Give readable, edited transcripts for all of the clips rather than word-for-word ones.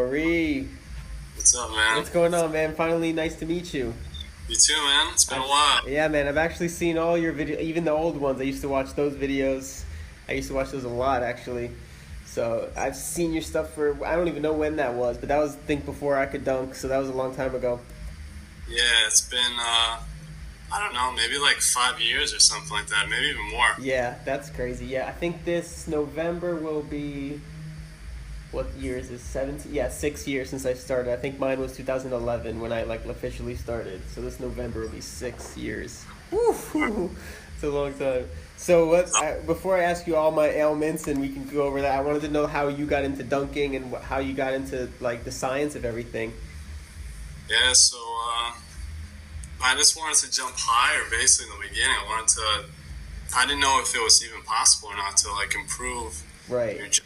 Corey. What's up, man? What's going on, man? Finally, nice to meet you. You too, man. It's been a while. Yeah, man. I've actually seen all your videos, even the old ones. I used to watch those videos. I used to watch those a lot, actually. So I've seen your stuff for, I don't even know when that was, but that was, I think, before I could dunk, so that was a long time ago. Yeah, it's been, I don't know, maybe like 5 years or something like that, maybe even more. Yeah, that's crazy. Yeah, I think this November will be, what year is this? 17? Yeah, 6 years since I started. I think mine was 2011 when I officially started. So this November will be 6 years. Woo! It's a long time. So before I ask you all my ailments and we can go over that, I wanted to know how you got into dunking and how you got into the science of everything. Yeah, so I just wanted to jump higher basically in the beginning. I didn't know if it was even possible or not to improve. Right.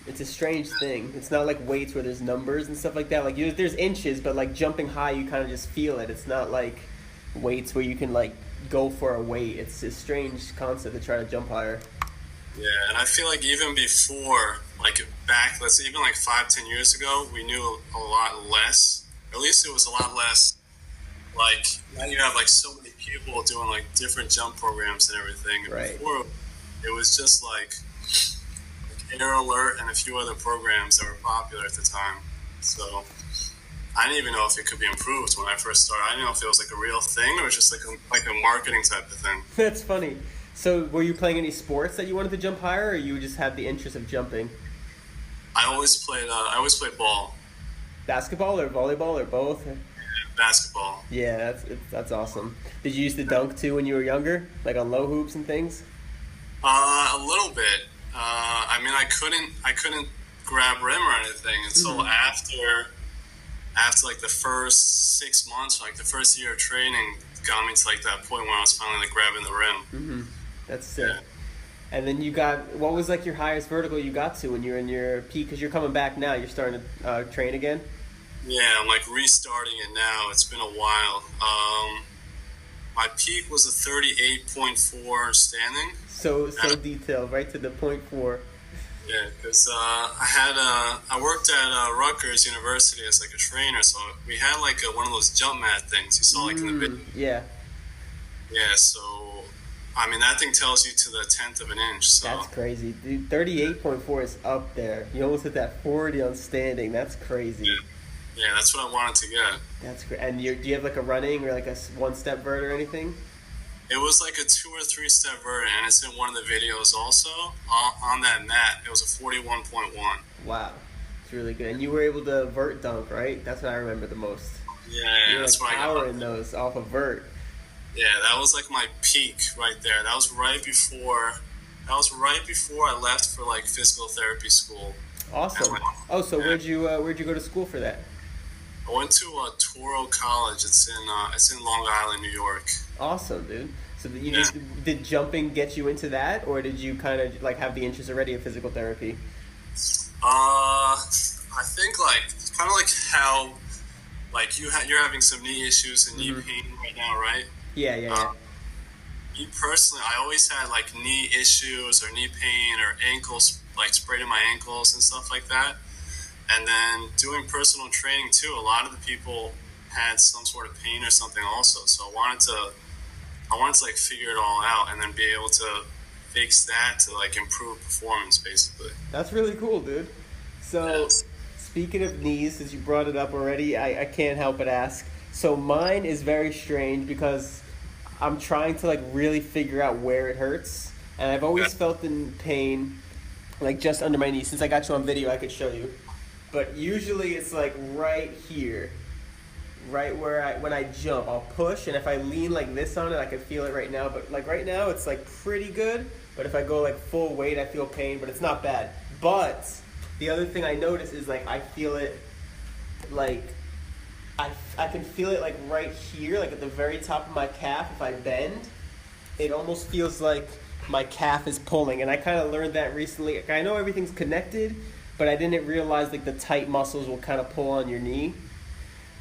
It's a strange thing. It's not like weights where there's numbers and stuff like that. There's inches, but jumping high, you kind of just feel it. It's not like weights where you can go for a weight. It's a strange concept to try to jump higher. Yeah, and I feel like even before, back, let's say even 5-10 years ago, we knew a lot less. At least it was a lot less. Now you have so many people doing different jump programs and everything. And right. Before, it was just Air Alert and a few other programs that were popular at the time. So I didn't even know if it could be improved when I first started. I didn't know if it was a real thing or just a marketing type of thing. That's funny. So were you playing any sports that you wanted to jump higher, or you just had the interest of jumping? I always played ball. Basketball or volleyball or both? Basketball. Yeah, that's awesome. Did you used to dunk too when you were younger, on low hoops and things? A little bit. I couldn't grab rim or anything until after the first 6 months, the first year of training got me to that point where I was finally grabbing the rim. Mm-hmm. That's sick. Yeah. And then what was your highest vertical you got to when you were in your peak? Because you're coming back now. You're starting to train again. Yeah, I'm restarting it now. It's been a while. My peak was a 38.4 standing. So detailed, right to the .4. Yeah, because I worked at Rutgers University as a trainer, so we had one of those jump mat things you saw in the video. Yeah. Yeah, so that thing tells you to the 1/10 of an inch. So that's crazy, dude. 38.4 is up there. You almost hit that 40 on standing. That's crazy. Yeah, that's what I wanted to get. That's great. And do you have a running or a one-step vert or anything? It was a 2 or 3 step vert, and it's in one of the videos also. On that mat, it was a 41.1. Wow. It's really good. And you were able to vert dunk, right? That's what I remember the most. Yeah, that's what I got. Powering those off a vert. Yeah, that was my peak right there. That was right before I left for physical therapy school. Awesome. So where'd you go to school for that? I went to Toro College. It's in Long Island, New York. Awesome, dude. So did jumping get you into that, or did you kind of have the interest already in physical therapy? I think kind of how you're having some knee issues and knee pain right now, right? Yeah. Me personally, I always had knee issues or knee pain or ankles, spraining my ankles and stuff like that. And then doing personal training too, a lot of the people had some sort of pain or something also. So I wanted to figure it all out and then be able to fix that to improve performance basically. That's really cool, dude. So speaking of knees, since you brought it up already, I can't help but ask. So mine is very strange because I'm trying to really figure out where it hurts, and I've always felt in pain just under my knee. Since I got you on video, I could show you. But usually it's right here, right where when I jump, I'll push, and if I lean this on it, I can feel it right now. But right now, it's pretty good. But if I go full weight, I feel pain, but it's not bad. But the other thing I notice is I feel it I can feel it right here, at the very top of my calf. If I bend, it almost feels like my calf is pulling, and I kind of learned that recently. I know everything's connected, but I didn't realize the tight muscles will kind of pull on your knee.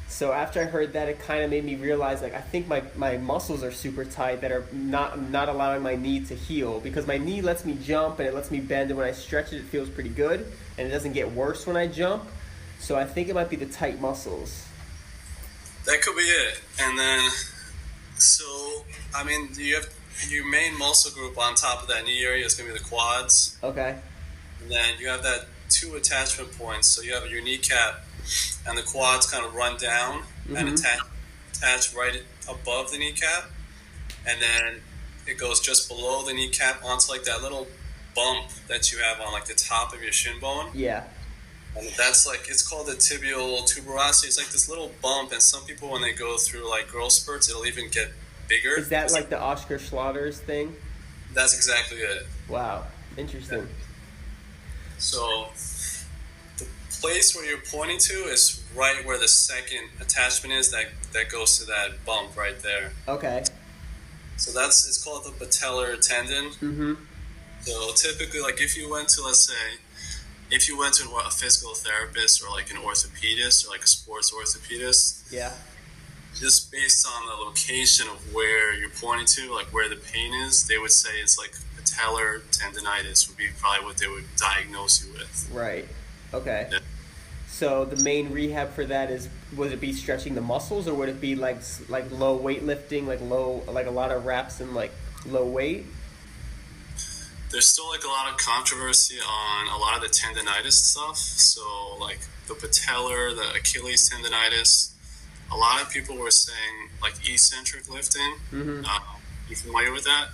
So after I heard that, it kind of made me realize, like, I think my muscles are super tight that are not allowing my knee to heal, because my knee lets me jump and it lets me bend, and when I stretch it, it feels pretty good, and it doesn't get worse when I jump. So I think it might be the tight muscles. That could be it. And then, so, I mean, you have your main muscle group on top of that knee area is going to be the quads. Okay. And then you have that 2 attachment points. So you have your kneecap and the quads kind of run down and attach right above the kneecap. And then it goes just below the kneecap onto like that little bump that you have on like the top of your shin bone. Yeah. And that's like, it's called the tibial tuberosity. It's like this little bump, and some people, when they go through like growth spurts, it'll even get bigger. Is that like the Oscar Schlotter's thing? That's exactly it. Wow. Interesting. So the place where you're pointing to is right where the second attachment is that goes to that bump right there. Okay. So it's called the patellar tendon. Mm-hmm. So typically, like if you went to a physical therapist or like an orthopedist or like a sports orthopedist, yeah, just based on the location of where you're pointing to, like where the pain is, they would say it's like patellar tendonitis would be probably what they would diagnose you with. Right. Okay. Yeah. So the main rehab for that would it be stretching the muscles, or would it be like low weightlifting, like a lot of reps and like low weight? There's still like a lot of controversy on a lot of the tendonitis stuff. So like the patellar, the Achilles tendonitis, a lot of people were saying like eccentric lifting. Mm-hmm. You familiar with that?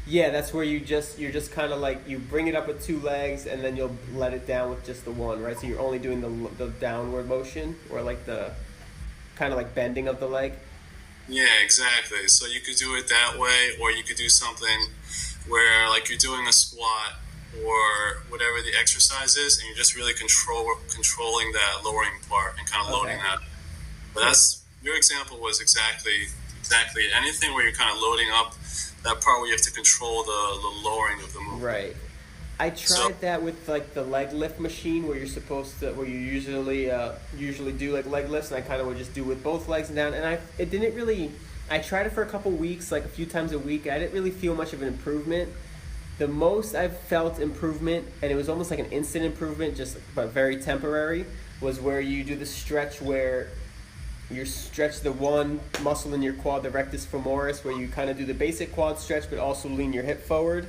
Yeah, that's where you're just kind of like you bring it up with 2 legs and then you'll let it down with just the one, right? So you're only doing the downward motion, or like the kind of like bending of the leg. Yeah, exactly. So you could do it that way, or you could do something where like you're doing a squat or whatever the exercise is, and you're just really controlling that lowering part and kind of loading that. But that's your example was exactly it. Anything where you're kind of loading up that part where you have to control the lowering of the movement. Right. I tried that with like the leg lift machine where you usually do like leg lifts, and I kind of would just do with both legs and down, and it didn't really. I tried it for a couple weeks, like a few times a week. I didn't really feel much of an improvement. The most I've felt improvement, and it was almost like an instant improvement, but very temporary, was where you do the stretch where you stretch the one muscle in your quad, the rectus femoris, where you kind of do the basic quad stretch, but also lean your hip forward.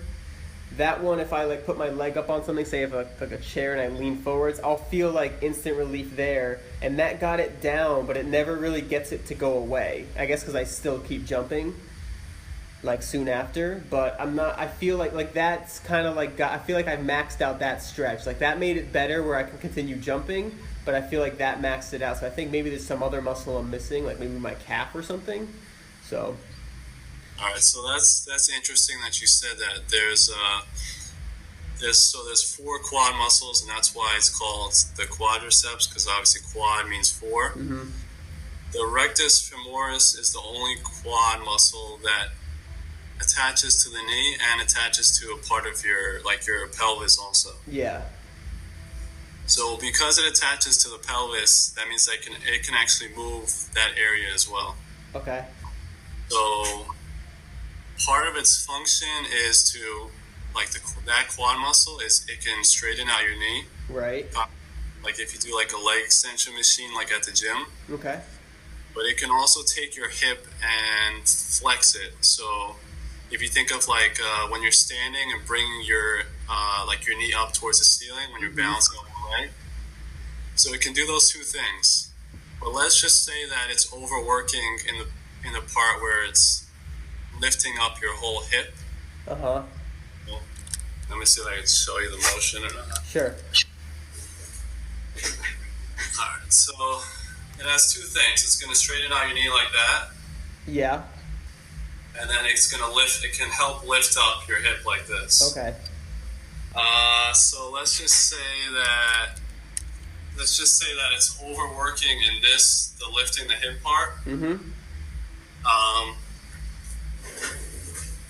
That one, if I like put my leg up on something, say if like a chair and I lean forwards, I'll feel like instant relief there. And that got it down, but it never really gets it to go away. I guess because I still keep jumping, like soon after. But I feel like that's kind of like, I feel like I've maxed out that stretch. Like that made it better where I can continue jumping, but I feel like that maxed it out. So I think maybe there's some other muscle I'm missing, like maybe my calf or something. So. All right, so that's interesting that you said that. There's 4 quad muscles, and that's why it's called the quadriceps, because obviously quad means 4. Mm-hmm. The rectus femoris is the only quad muscle that attaches to the knee and attaches to a part of your pelvis also. Yeah. So because it attaches to the pelvis, that means that it can actually move that area as well. Okay. So part of its function is to, like that quad muscle is it can straighten out your knee. Right. Like if you do like a leg extension machine, like at the gym. Okay. But it can also take your hip and flex it. So if you think of like when you're standing and bringing your knee up towards the ceiling when you're balancing on the leg. So it can do those 2 things. But let's just say that it's overworking in the part where it's lifting up your whole hip. Uh-huh. Well, let me see if I can show you the motion or not. Sure. Alright, so it has 2 things. It's going to straighten out your knee like that. Yeah. And then it's going to lift, it can help lift up your hip like this. Okay. So let's just say that it's overworking in the lifting the hip part. Mm-hmm.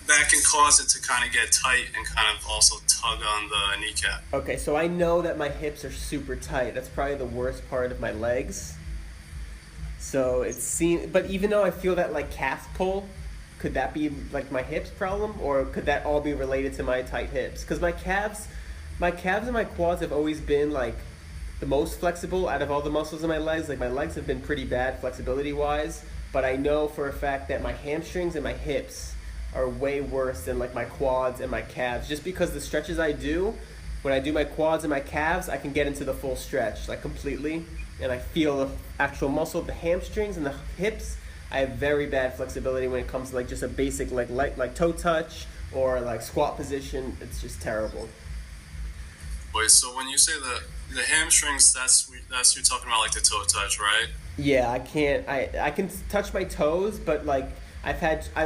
That can cause it to kind of get tight and kind of also tug on the kneecap. Okay, so I know that my hips are super tight. That's probably the worst part of my legs. So but even though I feel that like calf pull, could that be like my hips problem, or could that all be related to my tight hips? Because my calves and my quads have always been like the most flexible out of all the muscles in my legs. Like my legs have been pretty bad flexibility wise, but I know for a fact that my hamstrings and my hips are way worse than like my quads and my calves, just because the stretches I do, when I do my quads and my calves, I can get into the full stretch like completely, and I feel the actual muscle, the hamstrings and the hips. I have very bad flexibility when it comes to like just a basic like toe touch or like squat position. It's just terrible. Wait, so when you say the hamstrings, that's you're talking about like the toe touch, right? Yeah, I can touch my toes, but like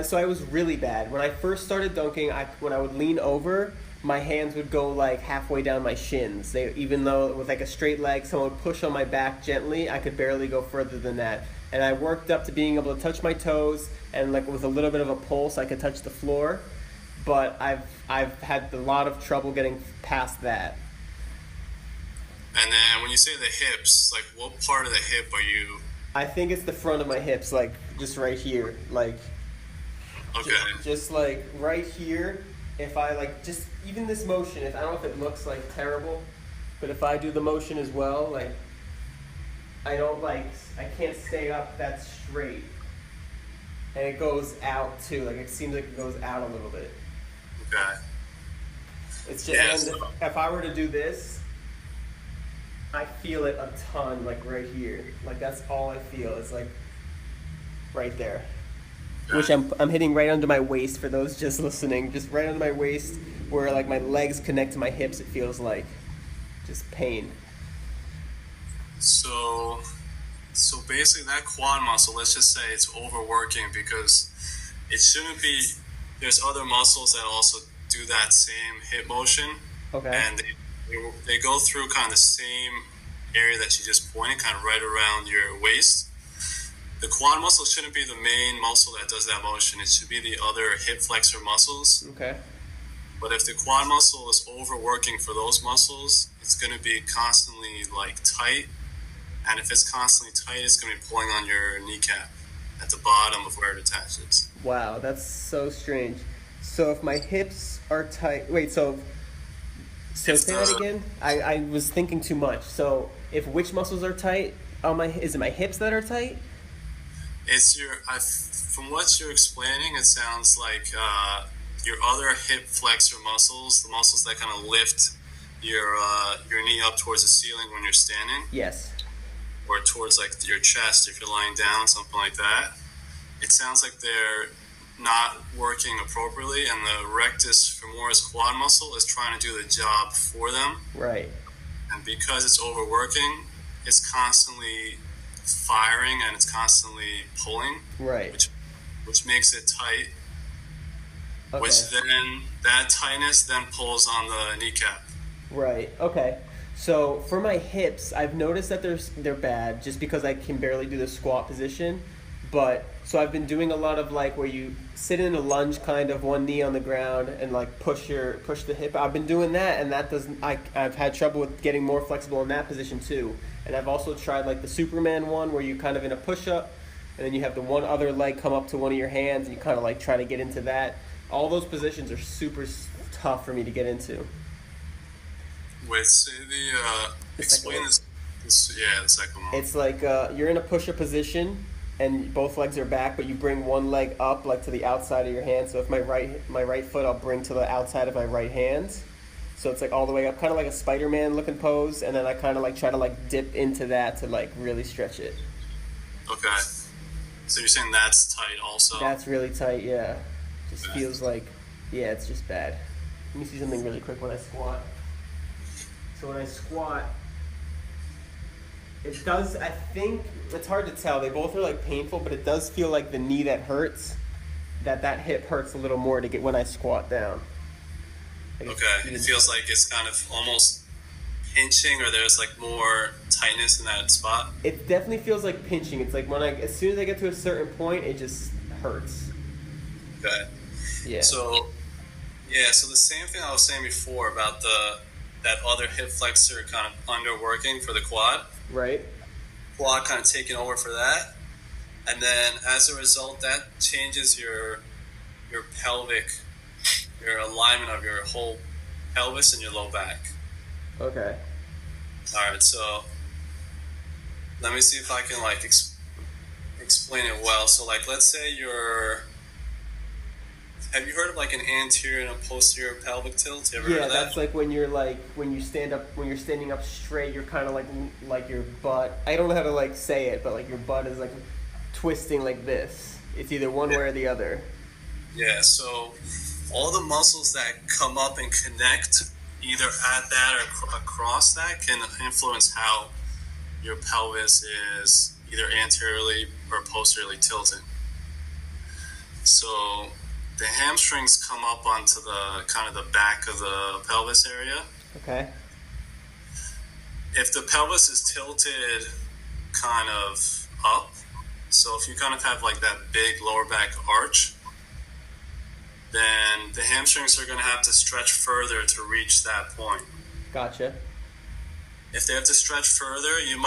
so I was really bad when I first started dunking. When I would lean over, my hands would go like halfway down my shins. Even though with like a straight leg, someone would push on my back gently, I could barely go further than that. And I worked up to being able to touch my toes, and like with a little bit of a pulse, I could touch the floor. But I've had a lot of trouble getting past that. And then when you say the hips, like what part of the hip are you? I think it's the front of my hips, like just right here, like. Okay. Just like right here. If I like just even this motion, I don't know if it looks like terrible, but if I do the motion as well, like I can't stay up that straight, and it goes out too. Like it seems like it goes out a little bit. Okay. It's just if I were to do this, I feel it a ton, like right here. Like that's all I feel. It's like right there. Which I'm hitting right under my waist for those just listening. Just right under my waist where like my legs connect to my hips, it feels like just pain. So basically that quad muscle, let's just say it's overworking because it shouldn't be. There's other muscles that also do that same hip motion. Okay. And they go through kind of the same area that you just pointed, kind of right around your waist. The quad muscle shouldn't be the main muscle that does that motion. It should be the other hip flexor muscles. Okay. But if the quad muscle is overworking for those muscles, it's going to be constantly like tight. And if it's constantly tight, it's going to be pulling on your kneecap at the bottom of where it attaches. Wow, that's so strange. So if my hips are tight, so say that again. I was thinking too much. So if which muscles are tight is it my hips that are tight? It's from what you're explaining, it sounds like your other hip flexor muscles, the muscles that kind of lift your knee up towards the ceiling when you're standing. Yes. Or towards like your chest if you're lying down, something like that. It sounds like they're not working appropriately, and the rectus femoris quad muscle is trying to do the job for them. Right. And because it's overworking, it's constantly firing and it's constantly pulling, right, which makes it tight. Okay. Which then that tightness then pulls on the kneecap. Right. Okay. So for my hips, I've noticed that they're bad just because I can barely do the squat position. But so I've been doing a lot of like where you sit in a lunge, kind of one knee on the ground and like push the hip. I've been doing that, and that doesn't. I've had trouble with getting more flexible in that position too. And I've also tried like the Superman one where you kind of in a push-up, and then you have the one other leg come up to one of your hands, and you kind of like try to get into that. All those positions are super tough for me to get into. Wait, say explain this. Yeah, the second one. It's like you're in a push-up position, and both legs are back, but you bring one leg up like to the outside of your hand. So if my right foot, I'll bring to the outside of my right hand. So it's like all the way up, kind of like a Spider-Man looking pose, and then I kind of like try to like dip into that to like really stretch it. Okay. So you're saying that's tight also? That's really tight, yeah. Just feels like, yeah, it's just bad. Let me see something really quick when I squat. So when I squat, it does, I think, it's hard to tell. They both are like painful, but it does feel like the knee that hurts, that hip hurts a little more to get when I squat down. Like okay, it feels like it's kind of almost pinching, or there's like more tightness in that spot? It definitely feels like pinching. It's like as soon as I get to a certain point, it just hurts. Okay. Yeah. So the same thing I was saying before about that other hip flexor kind of underworking for the quad. Right. Quad kind of taking over for that. And then as a result, that changes your pelvic, your alignment of your whole pelvis and your low back. Okay. All right, so let me see if I can like explain it well. So like, let's say have you heard of like an anterior and a posterior pelvic tilt? You ever heard Yeah, of that? that's like when you stand up, when you're standing up straight, you're kind of like your butt. I don't know how to like say it, but like your butt is like twisting like this. It's either one way or the other. Yeah, so all the muscles that come up and connect either at that or across that can influence how your pelvis is either anteriorly or posteriorly tilted. So the hamstrings come up onto the kind of the back of the pelvis area. Okay. If the pelvis is tilted kind of up, so if you kind of have like that big lower back arch, then the hamstrings are going to have to stretch further to reach that point. Gotcha. If they have to stretch further, it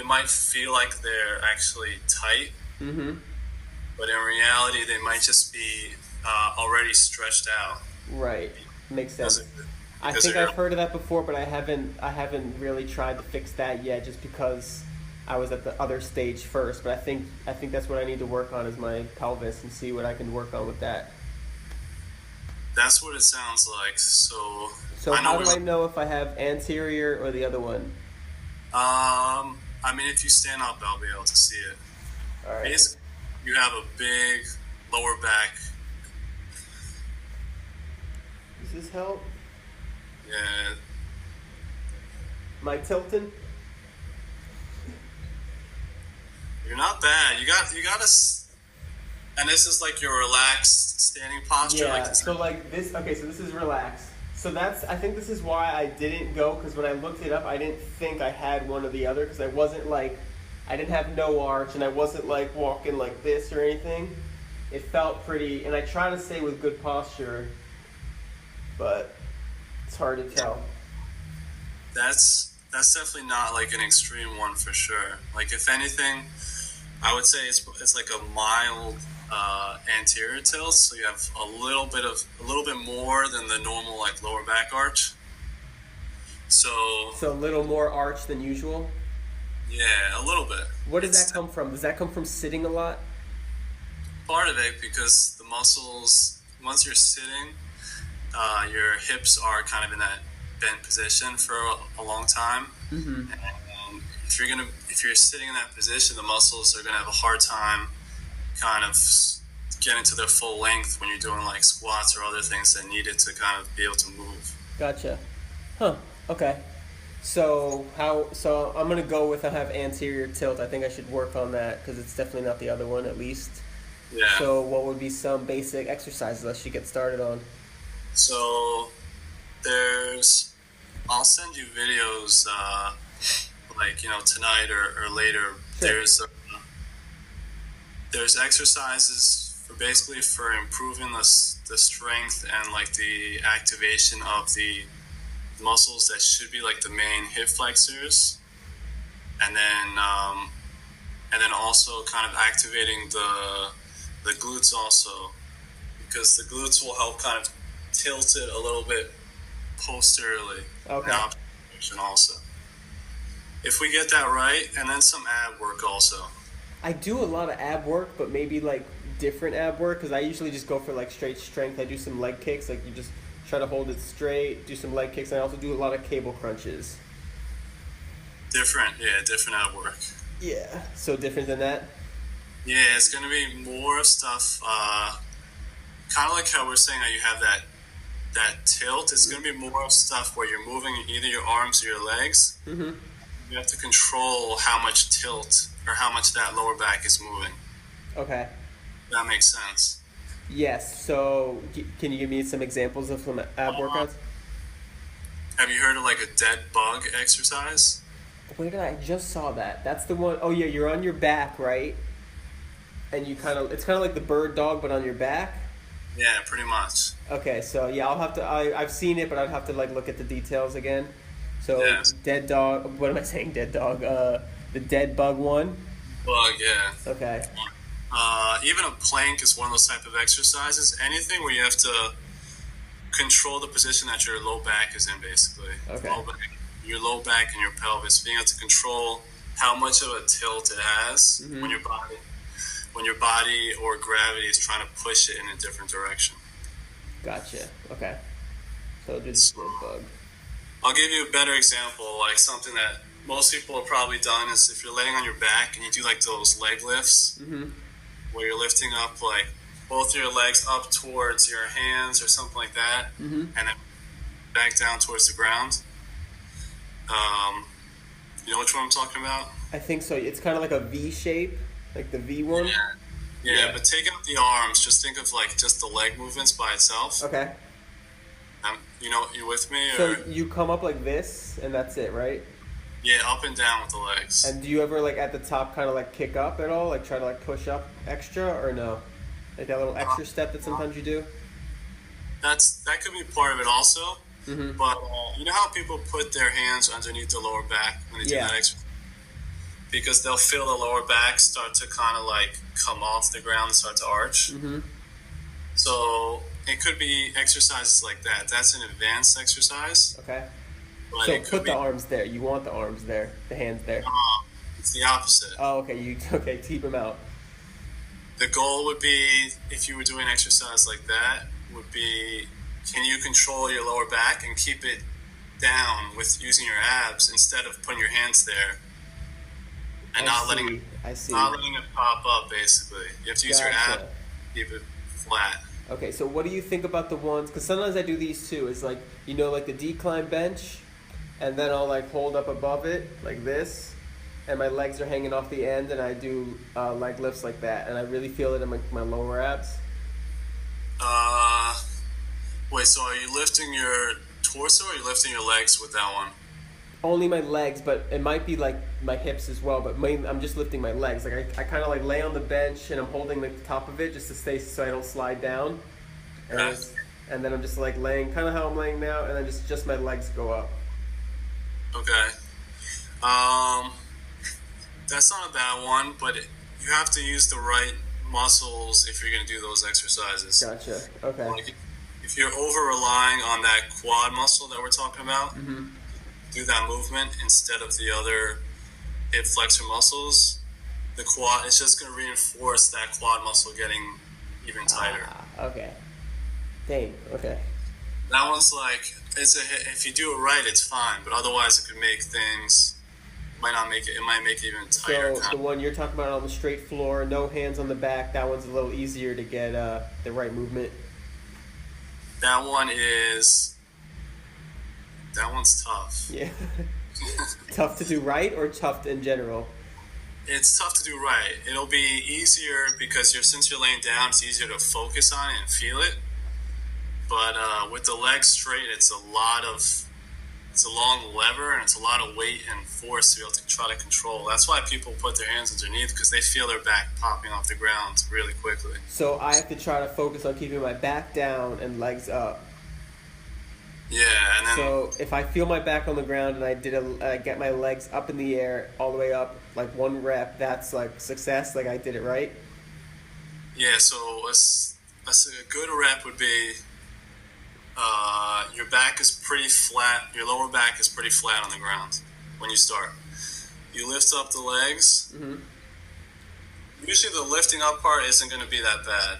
might feel like they're actually tight, Mm-hmm. but in reality, they might just be already stretched out. Right. Makes sense. I because think they're- I've heard of that before, but I haven't really tried to fix that yet, just because I was at the other stage first. But I think that's what I need to work on, is my pelvis, and see what I can work on with that. That's what it sounds like. So How do I know if I have anterior or the other one? I mean, if you stand up, I'll be able to see it. All right. Basically, you have a big lower back. Does this help? Yeah, My tilting? you're not bad. You got and this is like your relaxed standing posture. Yeah. Like So like this. Okay. So this is relaxed. So I think this is why I didn't go, because when I looked it up, I didn't think I had one or the other, because I didn't have no arch, and I wasn't like walking like this or anything. It felt pretty, and I try to stay with good posture, but it's hard to tell. that's definitely not like an extreme one for sure. Like if anything, I would say it's like a mild anterior tilt, so you have a little bit more than the normal like lower back arch. So So a little more arch than usual. yeah, a little bit. What does that come from? Does that come from sitting a lot? Part of it, because the muscles, once you're sitting, your hips are kind of in that bent position for a long time. Mm-hmm. And if you're sitting in that position, the muscles are gonna have a hard time kind of getting to their full length when you're doing like squats or other things that need it to kind of be able to move. Gotcha. Huh. Okay. So I'm gonna go with I have anterior tilt. I think I should work on that, because it's definitely not the other one, at least. Yeah. So what would be some basic exercises I should get started on? So I'll send you videos like tonight or later. Sure. There's exercises for improving the strength and like the activation of the muscles that should be like the main hip flexors, and then also kind of activating the glutes also, because the glutes will help kind of tilt it a little bit posteriorly. Okay. In opposite direction also. If we get that right, and then some ab work also. I do a lot of ab work, but maybe like different ab work, because I usually just go for like straight strength. I do some leg kicks, like you just try to hold it straight, do some leg kicks, and I also do a lot of cable crunches. Different ab work. Yeah. So different than that? Yeah, it's going to be more of stuff, kind of like how we're saying how you have that tilt. It's going to be more of stuff where you're moving either your arms or your legs. Mm-hmm. You have to control how much tilt or how much that lower back is moving. Okay. That makes sense. Yes. So can you give me some examples of some ab workouts? Have you heard of like a dead bug exercise? Where did I just saw that? That's the one. Oh yeah, you're on your back, right? And it's kind of like the bird dog, but on your back. Yeah, pretty much. Okay, so yeah, I'll have to. I've seen it, but I'd have to like look at the details again. So Yes. dead dog. What am I saying? Dead dog. The dead bug one. Bug, yeah. Okay. Even a plank is one of those type of exercises. Anything where you have to control the position that your low back is in, basically. Okay. Low back. your low back and your pelvis, being able to control how much of a tilt it has when your body or gravity is trying to push it in a different direction. Gotcha. Okay. So do the split bug. I'll give you a better example, like something that most people have probably done is if you're laying on your back and you do like those leg lifts, where you're lifting up like both your legs up towards your hands or something like that, and then back down towards the ground. You know which one I'm talking about? I think so. It's kind of like a V shape, like the V one. Yeah, but take out the arms. Just think of like just the leg movements by itself. Okay. You know, you with me? So you come up like this, and that's it, right? Yeah, up and down with the legs. And do you ever like at the top kind of like kick up at all, like try to like push up extra, or no? Like that little extra step that sometimes you do. That could be part of it also. But you know how people put their hands underneath the lower back when they do that exercise? Because they'll feel the lower back start to kind of like come off the ground and start to arch. So it could be exercises like that. That's an advanced exercise. Okay. But So put the arms there. You want the arms there, the hands there. It's the opposite. Oh, okay. Okay, keep them out. The goal would be, if you were doing exercise like that, would be, can you control your lower back and keep it down with using your abs instead of putting your hands there and not letting it pop up, basically. You have to use your abs, keep it flat. Okay, so what do you think about the ones, because sometimes I do these too, it's like, you know, like the decline bench, and then I'll like hold up above it, like this, and my legs are hanging off the end, and I do leg lifts like that, and I really feel it in my lower abs. Wait, so are you lifting your torso or are you lifting your legs with that one? Only my legs, but it might be like my hips as well, but I'm just lifting my legs. Like I kind of like lay on the bench and I'm holding the top of it just to stay so I don't slide down. And then I'm just like laying, kind of how I'm laying now, and then just my legs go up. Okay. That's not a bad one, but you have to use the right muscles if you're going to do those exercises. Gotcha. Okay. Like if you're over relying on that quad muscle that we're talking about, do that movement instead of the other hip flexor muscles, the quad, it's just going to reinforce that quad muscle getting even tighter. Okay. Dang. Okay. That one's like, if you do it right, it's fine, but otherwise it could make things, it might make it even tighter. So the one you're talking about on the straight floor, no hands on the back, that one's a little easier to get the right movement. That one's tough. Yeah. Tough to do right or tough in general? It's tough to do right. It'll be easier because since you're laying down, it's easier to focus on it and feel it. But with the legs straight, it's a long lever and it's a lot of weight and force to be able to try to control. That's why people put their hands underneath, because they feel their back popping off the ground really quickly. So I have to try to focus on keeping my back down and legs up. Yeah, and then... So if I feel my back on the ground and I get my legs up in the air all the way up, like one rep, that's like success, like I did it right? Yeah, so a good rep would be your back is pretty flat, your lower back is pretty flat on the ground when you start. You lift up the legs. Usually the lifting up part isn't going to be that bad.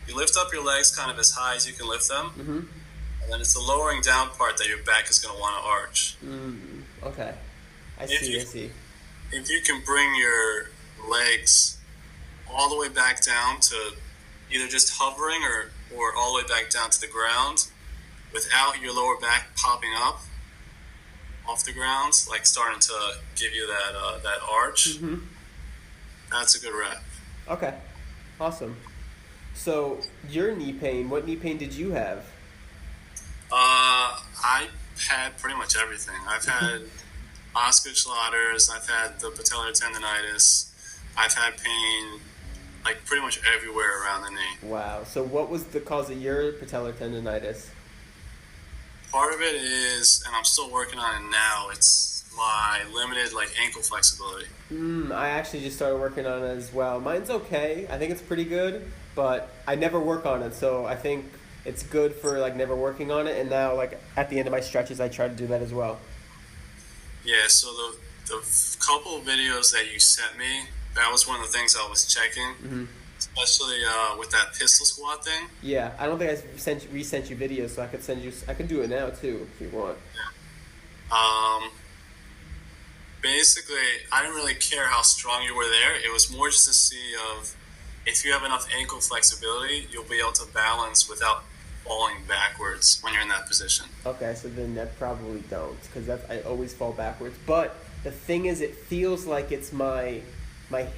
You lift up your legs kind of as high as you can lift them. And then it's the lowering down part that your back is going to want to arch. Okay. I see. If you can bring your legs all the way back down to either just hovering or all the way back down to the ground without your lower back popping up off the ground, like starting to give you that arch, that's a good rep. Okay. Awesome. So your knee pain, what knee pain did you have? I had pretty much everything. I've had Osgood-Schlatter's, I've had the patellar tendonitis, I've had pain like pretty much everywhere around the knee. Wow. So what was the cause of your patellar tendonitis? Part of it is, and I'm still working on it now, it's my limited like ankle flexibility. I actually just started working on it as well. Mine's okay. I think it's pretty good, but I never work on it, so I think it's good for like never working on it, and now like at the end of my stretches I try to do that as well. Yeah, so the couple of videos that you sent me, that was one of the things I was checking, Hmm. especially with that pistol squat thing. Yeah, I don't think I resent you videos, so I could send you. I can do it now too if you want. Um, Basically, I didn't really care how strong you were there. It was more just to see of if you have enough ankle flexibility, you'll be able to balance without falling backwards when you're in that position. Okay, so then that probably don't, because I always fall backwards. But the thing is, it feels like it's my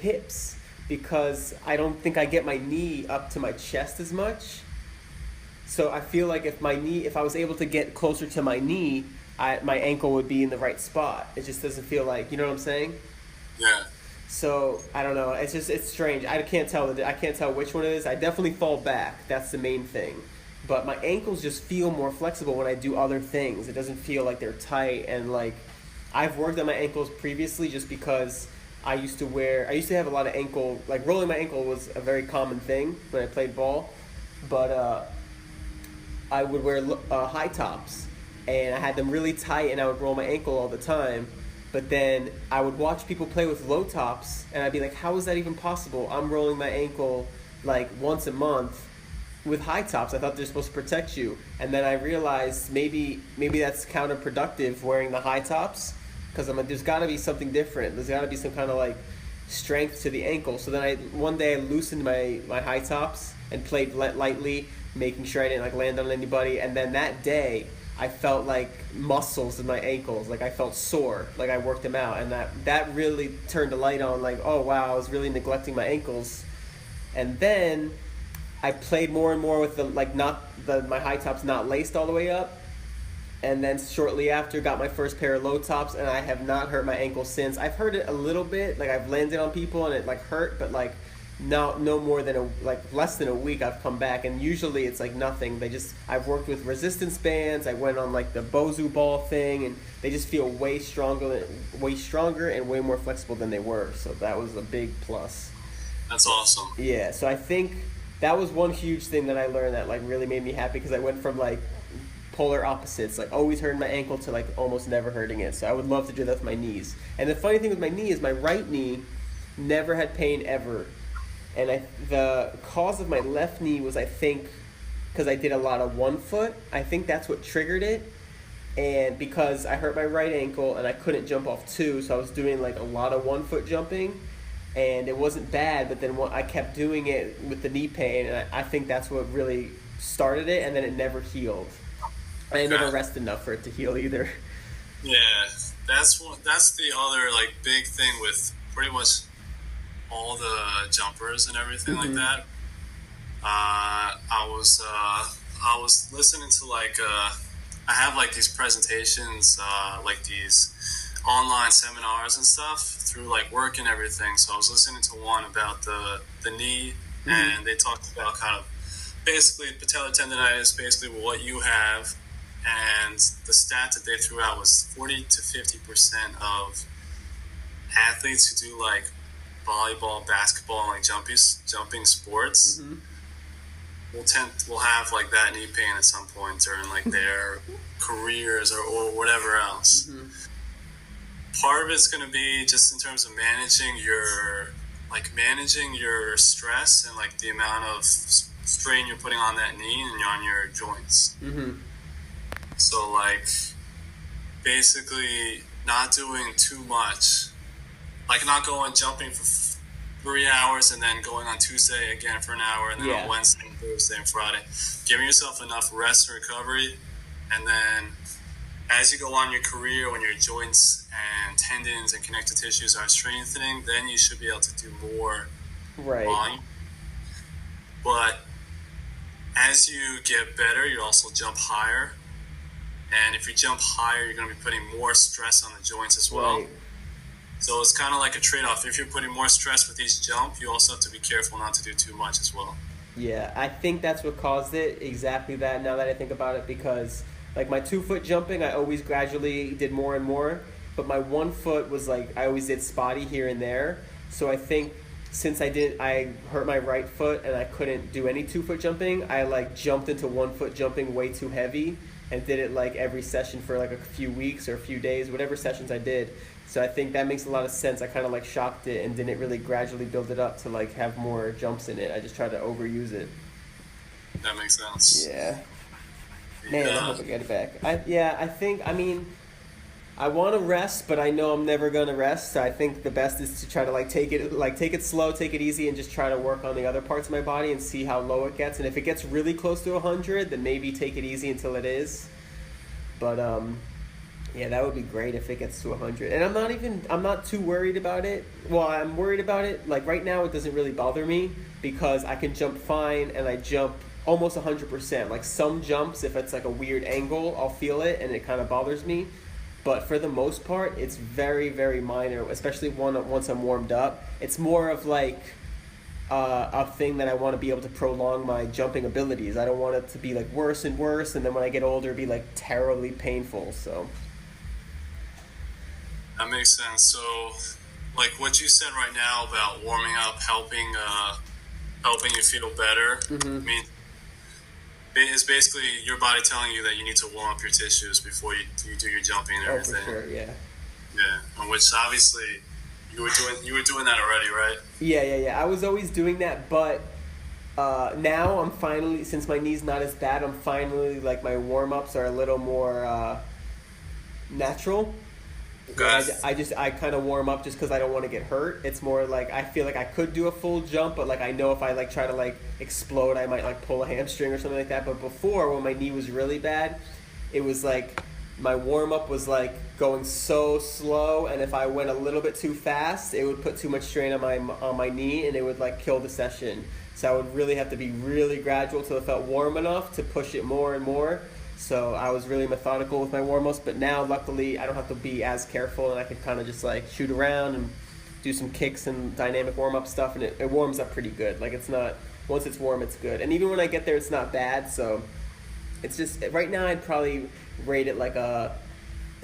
hips because I don't think I get my knee up to my chest as much. So I feel like if I was able to get closer to my knee, my ankle would be in the right spot. It just doesn't feel like, you know what I'm saying? Yeah. So I don't know. It's strange. I can't tell. I can't tell which one it is. I definitely fall back. That's the main thing. But my ankles just feel more flexible when I do other things. It doesn't feel like they're tight and like I've worked on my ankles previously just because I used to have a lot of ankle, like rolling my ankle was a very common thing when I played ball. But I would wear high tops, and I had them really tight, and I would roll my ankle all the time. But then I would watch people play with low tops, and I'd be like, how is that even possible? I'm rolling my ankle like once a month with high tops. I thought they're supposed to protect you. And then I realized maybe that's counterproductive wearing the high tops because I'm like, there's got to be something different. There's got to be some kind of like strength to the ankle. So then one day I loosened my high tops and played lightly, making sure I didn't like land on anybody. And then that day I felt like muscles in my ankles, like I felt sore, like I worked them out, and that really turned a light on, like, oh wow, I was really neglecting my ankles. And then I played more and more with my high tops not laced all the way up, and then shortly after got my first pair of low tops, and I have not hurt my ankle since. I've hurt it a little bit, like I've landed on people and it like hurt, but like no more than less than a week I've come back, and usually it's like nothing. I've worked with resistance bands. I went on like the Bozu ball thing, and they just feel way stronger and way more flexible than they were. So that was a big plus. That's awesome. Yeah, so I think that was one huge thing that I learned that like really made me happy, because I went from like polar opposites, like always hurting my ankle, to like almost never hurting it. So I would love to do that with my knees. And the funny thing with my knee is my right knee never had pain ever. And the cause of my left knee was, I think, because I did a lot of 1 foot. I think that's what triggered it. And because I hurt my right ankle and I couldn't jump off 2, so I was doing like a lot of 1 foot jumping. And it wasn't bad, but then I kept doing it with the knee pain, and I think that's what really started it, and then it never healed. I never rested enough for it to heal either. Yeah, that's the other like big thing with pretty much all the jumpers and everything like that. I was listening to like I have like these presentations, like these online seminars and stuff through like work and everything. So I was listening to one about the knee, and they talked about kind of basically patellar tendonitis, basically what you have, and the stat that they threw out was 40 to 50% of athletes who do like volleyball, basketball, and like jumping sports will have like that knee pain at some point during like their careers or whatever else. Part of it's going to be just in terms of managing your stress and like the amount of strain you're putting on that knee and on your joints. So like basically not doing too much, like not going jumping for 3 hours and then going on Tuesday again for an hour, and then on Wednesday and Thursday and Friday. Giving yourself enough rest and recovery, and then as you go on your career, when your joints and tendons and connective tissues are strengthening, then you should be able to do more volume. But as you get better, you also jump higher. And if you jump higher, you're going to be putting more stress on the joints as well. So it's kind of like a trade-off. If you're putting more stress with each jump, you also have to be careful not to do too much as well. Yeah, I think that's what caused it, exactly that, now that I think about it, because like my 2 foot jumping, I always gradually did more and more, but my 1 foot was like, I always did spotty here and there. So I think since I hurt my right foot and I couldn't do any 2 foot jumping, I like jumped into 1 foot jumping way too heavy, and did it like every session for like a few weeks or a few days, whatever sessions I did. So I think that makes a lot of sense. I kind of like shocked it and didn't really gradually build it up to like have more jumps in it. I just tried to overuse it. That makes sense. Yeah. Man, I hope I get it back. I want to rest, but I know I'm never going to rest. So I think the best is to try to take it slow, take it easy, and just try to work on the other parts of my body and see how low it gets. And if it gets really close to 100, then maybe take it easy until it is. But yeah, that would be great if it gets to 100. And I'm not too worried about it. Well, I'm worried about it. Like right now, it doesn't really bother me because I can jump fine and I jump almost 100%. Like some jumps, if it's like a weird angle, I'll feel it and it kind of bothers me. But for the most part, it's very, very minor, especially once I'm warmed up. It's more of like a thing that I want to be able to prolong my jumping abilities. I don't want it to be like worse and worse, and then when I get older, be like terribly painful. So that makes sense. So, like what you said right now about warming up, helping you feel better. Mm-hmm. I mean, it's basically your body telling you that you need to warm up your tissues before you do your jumping and everything. Oh, for sure, yeah. Yeah, which obviously you were doing that already, right? Yeah. I was always doing that, but now I'm finally, since my knee's not as bad, I'm finally like my warm ups are a little more natural. Okay. I kind of warm up just because I don't want to get hurt. It's more like I feel like I could do a full jump, but like I know if I like try to like explode, I might like pull a hamstring or something like that. But before, when my knee was really bad, it was like my warm up was like going so slow, and if I went a little bit too fast, it would put too much strain on my knee, and it would like kill the session. So I would really have to be really gradual till it felt warm enough to push it more and more. So I was really methodical with my warm-ups, but now luckily I don't have to be as careful, and I can kind of just like shoot around and do some kicks and dynamic warm-up stuff, and it warms up pretty good. Like it's not, once it's warm, it's good. And even when I get there, it's not bad. So it's just, right now I'd probably rate it like the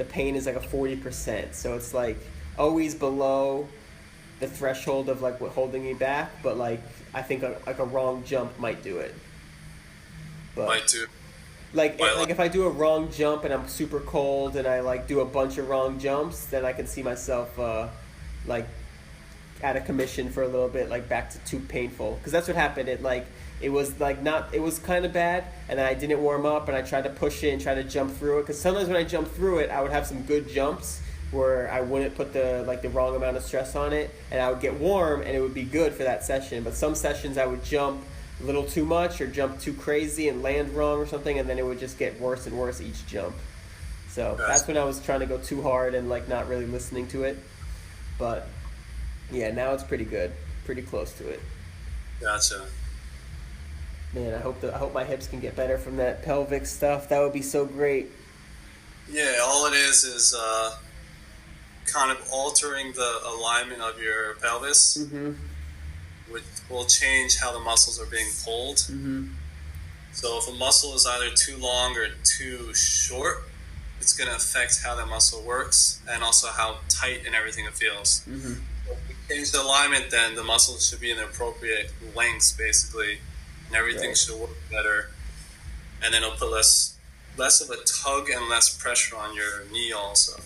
pain is like a 40%. So it's like always below the threshold of like what holding me back, but like I think a wrong jump might do it. But might do. Like if I do a wrong jump and I'm super cold and I like do a bunch of wrong jumps, then I can see myself like out of commission for a little bit, like back to too painful. Because that's what happened. It was kind of bad, and then I didn't warm up and I tried to push it and try to jump through it. Because sometimes when I jump through it, I would have some good jumps where I wouldn't put the wrong amount of stress on it, and I would get warm and it would be good for that session. But some sessions I would jump a little too much or jump too crazy and land wrong or something, and then it would just get worse and worse each jump. So that's when I was trying to go too hard and like not really listening to it. But yeah, now it's pretty good, pretty close to it. Gotcha. Man, I hope my hips can get better from that pelvic stuff. That would be so great. Yeah, all it is kind of altering the alignment of your pelvis. Mm-hmm. Which will change how the muscles are being pulled. Mm-hmm. So if a muscle is either too long or too short, it's going to affect how that muscle works and also how tight and everything it feels. Mm-hmm. So if we change the alignment, then the muscles should be in the appropriate lengths, basically, and everything should work better. And then it'll put less of a tug and less pressure on your knee also.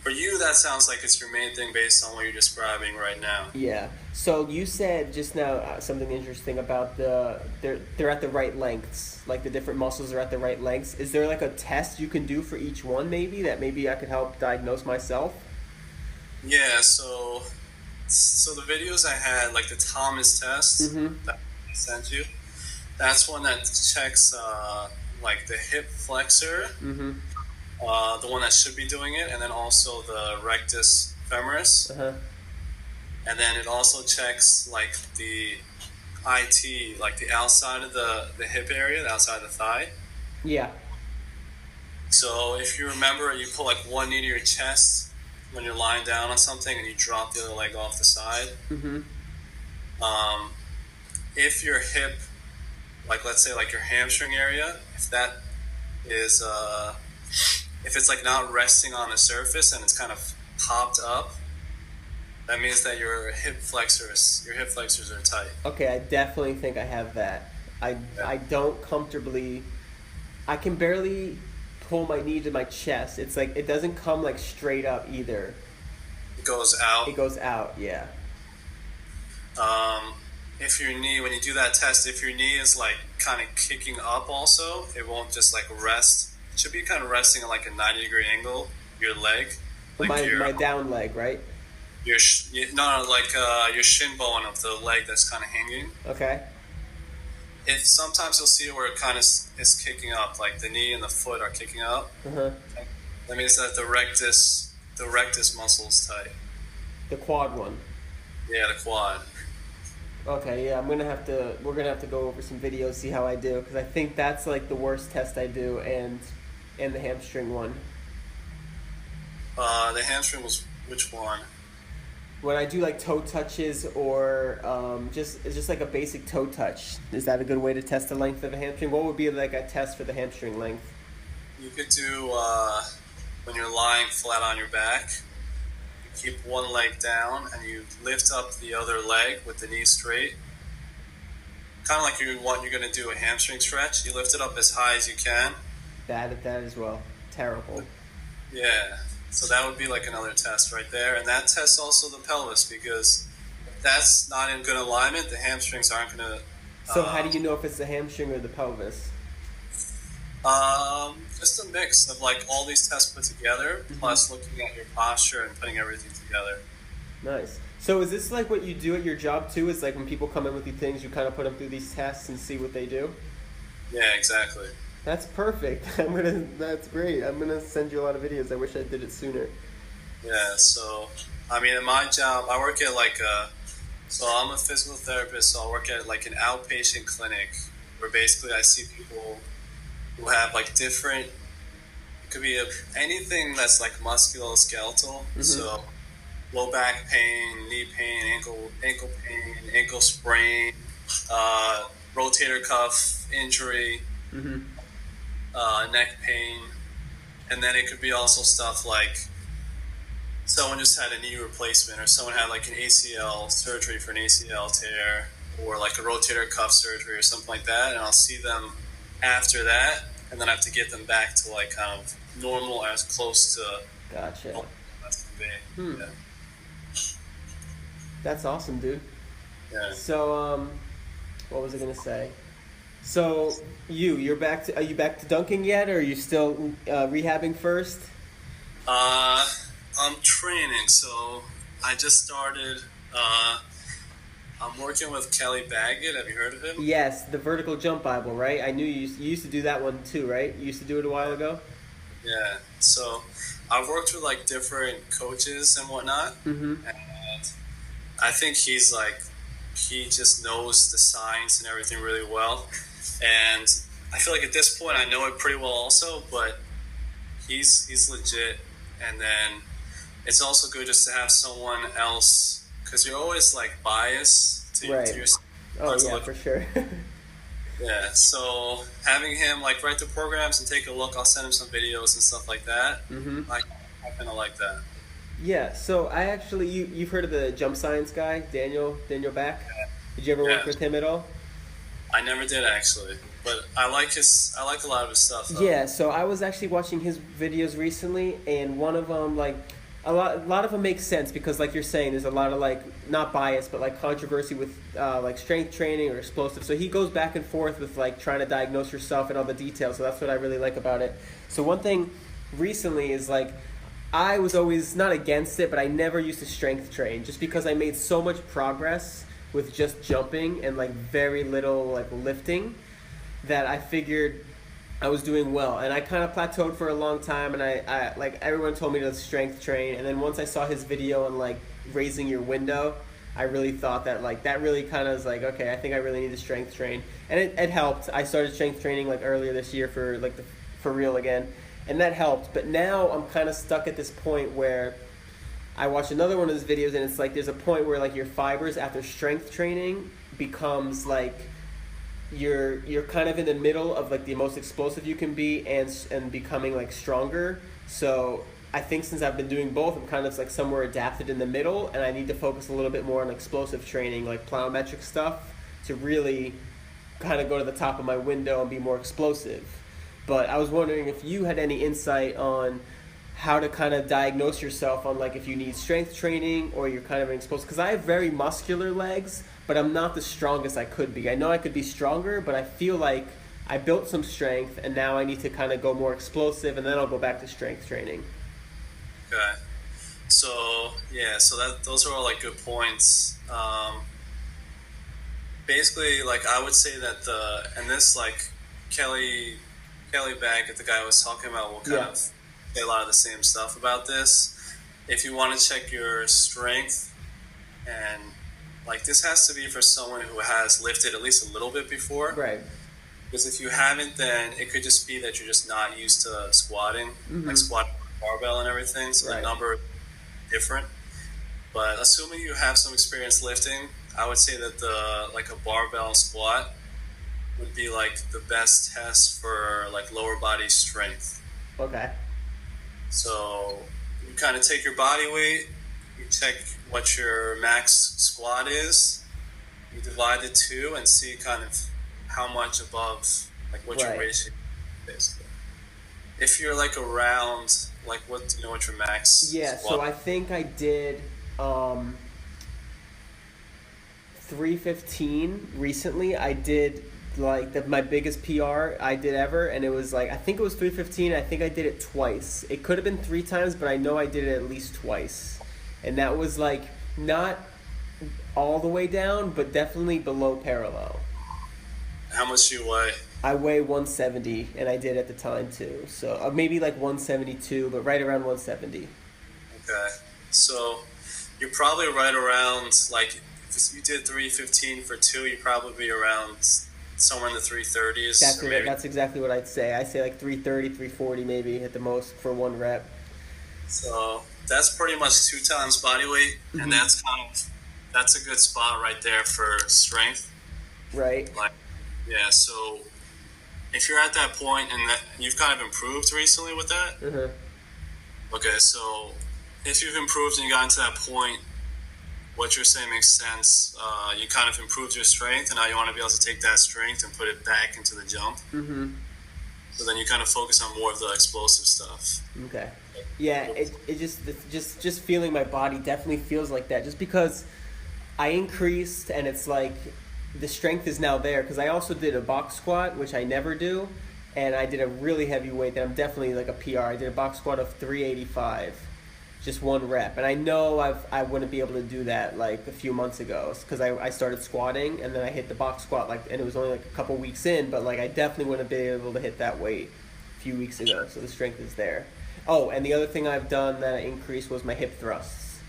For you, that sounds like it's your main thing based on what you're describing right now. Yeah. So you said just now something interesting about they're at the right lengths, like the different muscles are at the right lengths. Is there like a test you can do for each one maybe I could help diagnose myself? Yeah, so the videos I had, like the Thomas test that I sent you, that's one that checks like the hip flexor, the one that should be doing it, and then also the rectus femoris. And then it also checks like the IT, like the outside of the hip area, the outside of the thigh. Yeah. So if you remember, you pull like one knee to your chest when you're lying down on something, and you drop the other leg off the side. If your hip, like let's say like your hamstring area, if that is if it's like not resting on the surface and it's kind of popped up, that means that your hip flexors are tight. Okay, I definitely think I have that. I don't comfortably I can barely pull my knee to my chest. It's like it doesn't come like straight up either. It goes out. It goes out, yeah. If your knee, when you do that test, if your knee is like kind of kicking up also, it won't just like rest. It should be kind of resting at like a 90-degree angle, your leg. Like My down leg, right? Your your shin bone of the leg that's kind of hanging. Okay. If sometimes you'll see where it kind of is kicking up, like the knee and the foot are kicking up. Uh-huh. That means that the rectus muscle is tight. The quad one. Yeah, the quad. Okay, yeah, we're gonna have to go over some videos, see how I do, because I think that's like the worst test I do, and the hamstring one. The hamstring was which one? When I do like toe touches or it's just like a basic toe touch. Is that a good way to test the length of a hamstring? What would be like a test for the hamstring length? You could do when you're lying flat on your back. You keep one leg down and you lift up the other leg with the knee straight. Kind of like you're going to do a hamstring stretch. You lift it up as high as you can. That as well. Terrible. Yeah. So that would be like another test right there. And that tests also the pelvis, because if that's not in good alignment, the hamstrings aren't going to... So how do you know if it's the hamstring or the pelvis? Just a mix of like all these tests put together, plus looking at your posture and putting everything together. Nice. So is this like what you do at your job too? Is like when people come in with these things, you kind of put them through these tests and see what they do? Yeah, exactly. That's perfect. That's great. I'm gonna send you a lot of videos. I wish I did it sooner. Yeah. So, I mean, in my job, I work at so I'm a physical therapist. So I work at like an outpatient clinic where basically I see people who have like different. It could be anything that's like musculoskeletal. Mm-hmm. So, low back pain, knee pain, ankle pain, ankle sprain, rotator cuff injury. Mm-hmm. Neck pain, and then it could be also stuff like someone just had a knee replacement, or someone had like an ACL surgery for an ACL tear, or like a rotator cuff surgery or something like that, and I'll see them after that, and then I have to get them back to like kind of normal, as close to gotcha. As can be. Yeah. That's awesome, dude. Yeah. So what was I gonna say? So are you back to dunking yet, or are you still rehabbing first? I'm training, so I just started. I'm working with Kelly Baggett. Have you heard of him? Yes, the vertical jump Bible, right? I knew you used to do that one too, right? You used to do it a while ago? Yeah, so I've worked with like different coaches and whatnot, and I think he just knows the science and everything really well. And I feel like at this point I know it pretty well also, but he's legit. And then it's also good just to have someone else, because you're always like biased to yourself. Oh yeah, for sure. Yeah, so having him like write the programs and take a look, I'll send him some videos and stuff like that. I kind of like that. Yeah, so I actually, you've heard of the jump science guy, Daniel Back? Yeah. Did you ever work with him at all? I never did actually, but I like a lot of his stuff though. Yeah, so I was actually watching his videos recently, and one of them, like, a lot of them make sense, because like you're saying, there's a lot of like, not bias, but like controversy with like strength training or explosive. So he goes back and forth with like trying to diagnose yourself and all the details. So that's what I really like about it. So one thing recently is like, I was always not against it, but I never used to strength train, just because I made so much progress with just jumping and like very little like lifting, that I figured I was doing well. And I kind of plateaued for a long time, and I like, everyone told me to strength train, and then once I saw his video on like raising your window, I really thought that like, that really kind of was like, okay, I think I really need to strength train. And it helped. I started strength training like earlier this year for like for real again, and that helped. But now I'm kind of stuck at this point where I watched another one of his videos, and it's like there's a point where like your fibers after strength training becomes like you're kind of in the middle of like the most explosive you can be and becoming like stronger. So I think since I've been doing both, I'm kind of like somewhere adapted in the middle, and I need to focus a little bit more on explosive training, like plyometric stuff, to really kind of go to the top of my window and be more explosive. But I was wondering if you had any insight on how to kind of diagnose yourself on like if you need strength training or you're kind of exposed. Because I have very muscular legs, but I'm not the strongest I could be. I know I could be stronger, but I feel like I built some strength and now I need to kind of go more explosive, and then I'll go back to strength training. Okay. So those are all like good points. Basically, like I would say that this like Kelly Baggett, the guy I was talking about, will kind of say a lot of the same stuff about this. If you want to check your strength, and like this has to be for someone who has lifted at least a little bit before, Right. Because if you haven't, then it could just be that you're just not used to squatting, like squatting barbell and everything. So the number is different. But assuming you have some experience lifting, I would say that a barbell squat would be like the best test for like lower body strength. Okay. So you kind of take your body weight, you check what your max squat is, you divide the two and see kind of how much above, like what your ratio is basically. If you're like around, like what do you know what your max squat? So I think I did 315 recently. I did like my biggest PR I did ever, and it was like I think it was 315. I think I did it twice. It could have been 3 times, but I know I did it at least twice, and that was like not all the way down, but definitely below parallel. How much do you weigh? I weigh 170, and I did at the time too. So maybe like 172, but right around 170. Okay, so you're probably right around like if you did 315 for 2, you'd probably be around somewhere in the 330s. That's exactly what I'd say. I say like 330, 340 maybe at the most for 1 rep. So that's pretty much 2 times body weight, and that's a good spot right there for strength. Right. So if you're at that point and that you've kind of improved recently with that, okay, so if you've improved and you got to that point, what you're saying makes sense. You kind of improved your strength, and now you want to be able to take that strength and put it back into the jump. So then you kind of focus on more of the explosive stuff. Okay. Yeah, it just feeling my body definitely feels like that, just because I increased, and it's like the strength is now there, because I also did a box squat, which I never do, and I did a really heavy weight that I'm definitely like a PR. I did a box squat of 385, just 1 rep, and I know I wouldn't be able to do that like a few months ago, because I started squatting and then I hit the box squat and it was only like a couple weeks in, but like I definitely wouldn't be able to hit that weight a few weeks ago, so the strength is there. Oh, and the other thing I've done that I increased was my hip thrusts,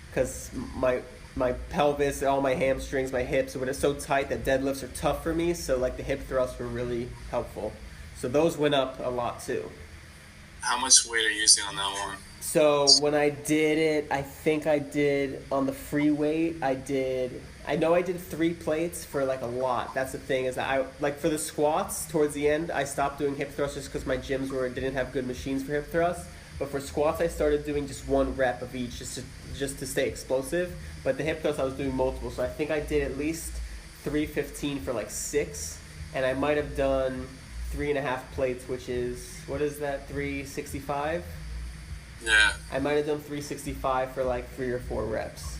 because my pelvis, all my hamstrings, my hips, when it's so tight that deadlifts are tough for me, so like the hip thrusts were really helpful. So those went up a lot too. How much weight are you using on that one? So when I did it, I think I did on the free weight, I know I did 3 plates for like a lot. That's the thing, is that I like for the squats towards the end, I stopped doing hip thrusts just because my gyms didn't have good machines for hip thrusts. But for squats, I started doing just 1 rep of each just to stay explosive. But the hip thrust, I was doing multiple. So I think I did at least 315 for like 6. And I might have done 3.5 plates, which is, what is that, 365? Yeah. I might have done 365 for like 3 or 4 reps.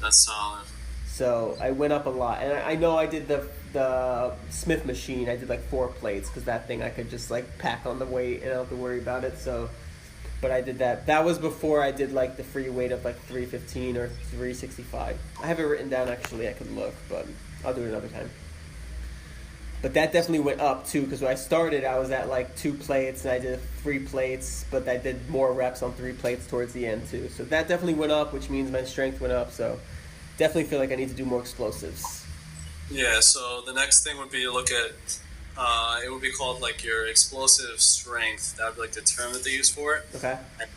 That's solid. So I went up a lot. And I know I did the Smith machine. I did like 4 plates, because that thing I could just like pack on the weight and I don't have to worry about it. So... But I did that. That was before I did like the free weight of like 315 or 365. I have it written down actually. I could look, but I'll do it another time. But that definitely went up too, because when I started, I was at like 2 plates and I did 3 plates, but I did more reps on 3 plates towards the end too. So that definitely went up, which means my strength went up. So definitely feel like I need to do more explosives. Yeah. So the next thing would be to look at. It would be called like your explosive strength. That would be like the term that they use for it. Okay. And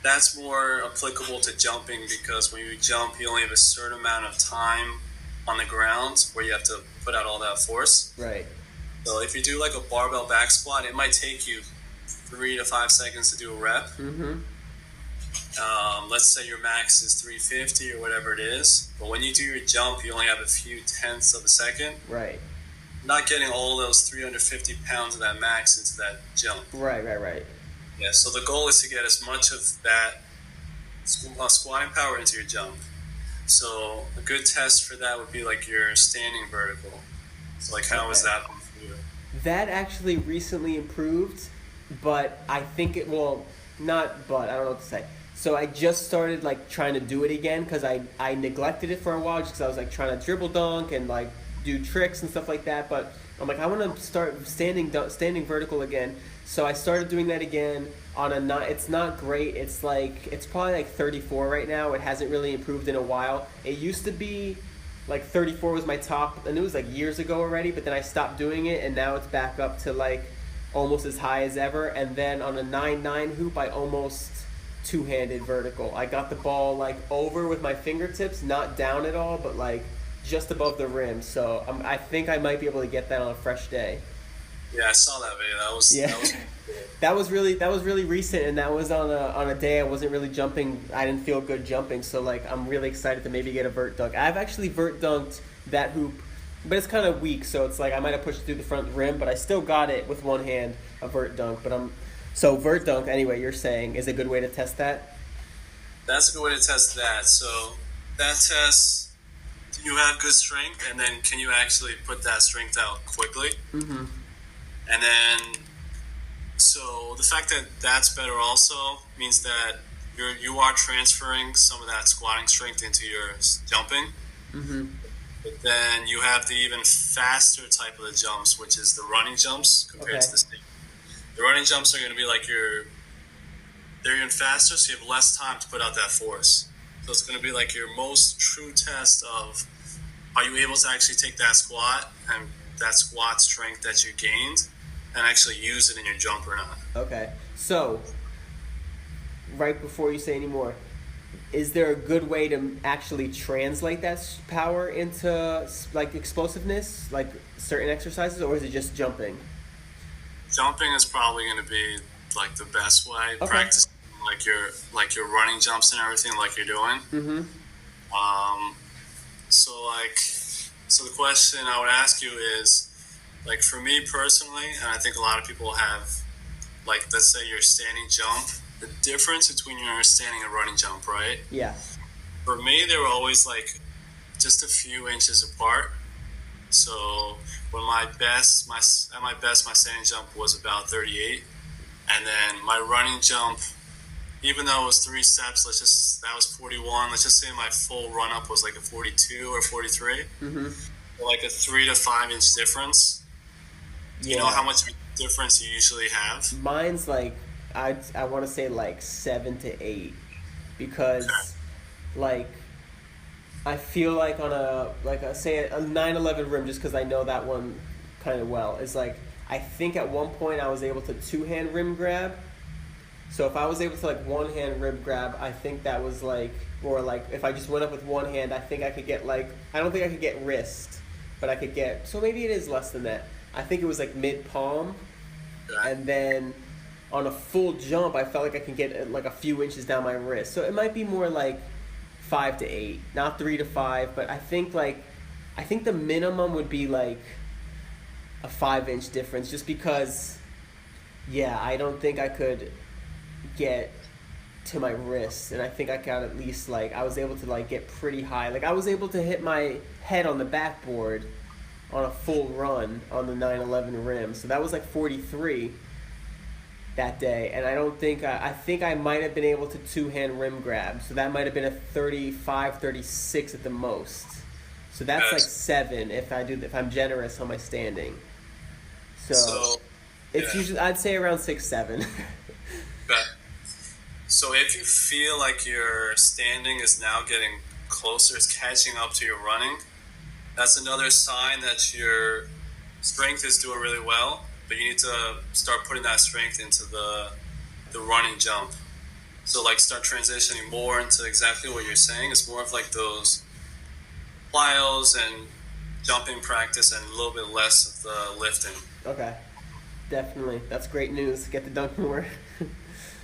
that's more applicable to jumping, because when you jump, you only have a certain amount of time on the ground where you have to put out all that force. Right. So if you do like a barbell back squat, it might take you 3 to 5 seconds to do a rep. Let's say your max is 350 or whatever it is, but when you do your jump, you only have a few tenths of a second. Right. not getting all those 350 pounds of that max into that jump. Right. Yeah, so the goal is to get as much of that squatting power into your jump. So a good test for that would be like your standing vertical. So like how was that for you? That actually recently improved, but I think it will not. But I don't know what to say. So I just started like trying to do it again because I neglected it for a while just because I was like trying to dribble dunk and like do tricks and stuff like that. But I'm like I want to start standing vertical again. So I started doing that again on a not. It's not great. It's probably like 34 right now. It hasn't really improved in a while. It used to be like 34 was my top, and it was like years ago already. But then I stopped doing it, and now it's back up to like almost as high as ever. And then on a 9-9 hoop, I almost two-handed vertical. I got the ball like over with my fingertips, not down at all, but like just above the rim. So I think I might be able to get that on a fresh day. Yeah, I saw that video. That was really recent, and that was on a day I wasn't really jumping. I didn't feel good jumping, so like I'm really excited to maybe get a vert dunk. I've actually vert dunked that hoop, but it's kind of weak, so it's like I might have pushed through the front rim, but I still got it with one hand, a vert dunk. So vert dunk, anyway, you're saying is a good way to test that? That's a good way to test that. So that test, do you have good strength, and then can you actually put that strength out quickly? Mm-hmm. And then, so the fact that that's better also means that you are transferring some of that squatting strength into your jumping. Mm-hmm. But then you have the even faster type of the jumps, which is the running jumps compared to the standing. The running jumps are going to be like they're even faster, so you have less time to put out that force. So it's going to be like your most true test of, are you able to actually take that squat and that squat strength that you gained and actually use it in your jump or not. Okay. So, right before you say any more, is there a good way to actually translate that power into like explosiveness, like certain exercises, or is it just jumping? Jumping is probably going to be like the best way. Okay. Practice like your running jumps and everything like you're doing. Mm-hmm. So the question I would ask you is, like for me personally, and I think a lot of people have, like let's say your standing jump, the difference between your standing and running jump, right? Yeah. For me, they were always like just a few inches apart. So when my standing jump was about 38, and then my running jump, even though it was 3 steps, that was 41. Let's just say my full run up was like a 42 or 43. Mm-hmm. Like a 3 to 5 inch difference. Do you know how much of a difference you usually have? Mine's like I want to say like 7 to 8, because like I feel like on a 9/11 rim, just because I know that one kind of well, is like I think at one point I was able to 2-hand rim grab. So if I was able to like 1-hand rim grab, I think that was like, or like if I just went up with one hand, I think I could get like, I don't think I could get wrist, but I could get, so maybe it is less than that. I think it was like mid palm, and then on a full jump, I felt like I could get like a few inches down my wrist. So it might be more like 5 to 8, not 3 to 5, but I think the minimum would be like a 5-inch difference, just because, I don't think I could get to my wrist, and I think I got at least like, I was able to like get pretty high. Like I was able to hit my head on the backboard on a full run on the 9/11 rim. So that was like 43 that day, and I think I might have been able to 2-hand rim grab. So that might have been a 35, 36 at the most. So that's like 7 if I'm generous on my standing. So it's usually, I'd say around 6, 7. Okay. So if you feel like your standing is now getting closer, it's catching up to your running, that's another sign that your strength is doing really well, but you need to start putting that strength into the running jump. So like start transitioning more into exactly what you're saying. It's more of like those plyos and jumping practice and a little bit less of the lifting. Okay. Definitely. That's great news. Get the dunk more.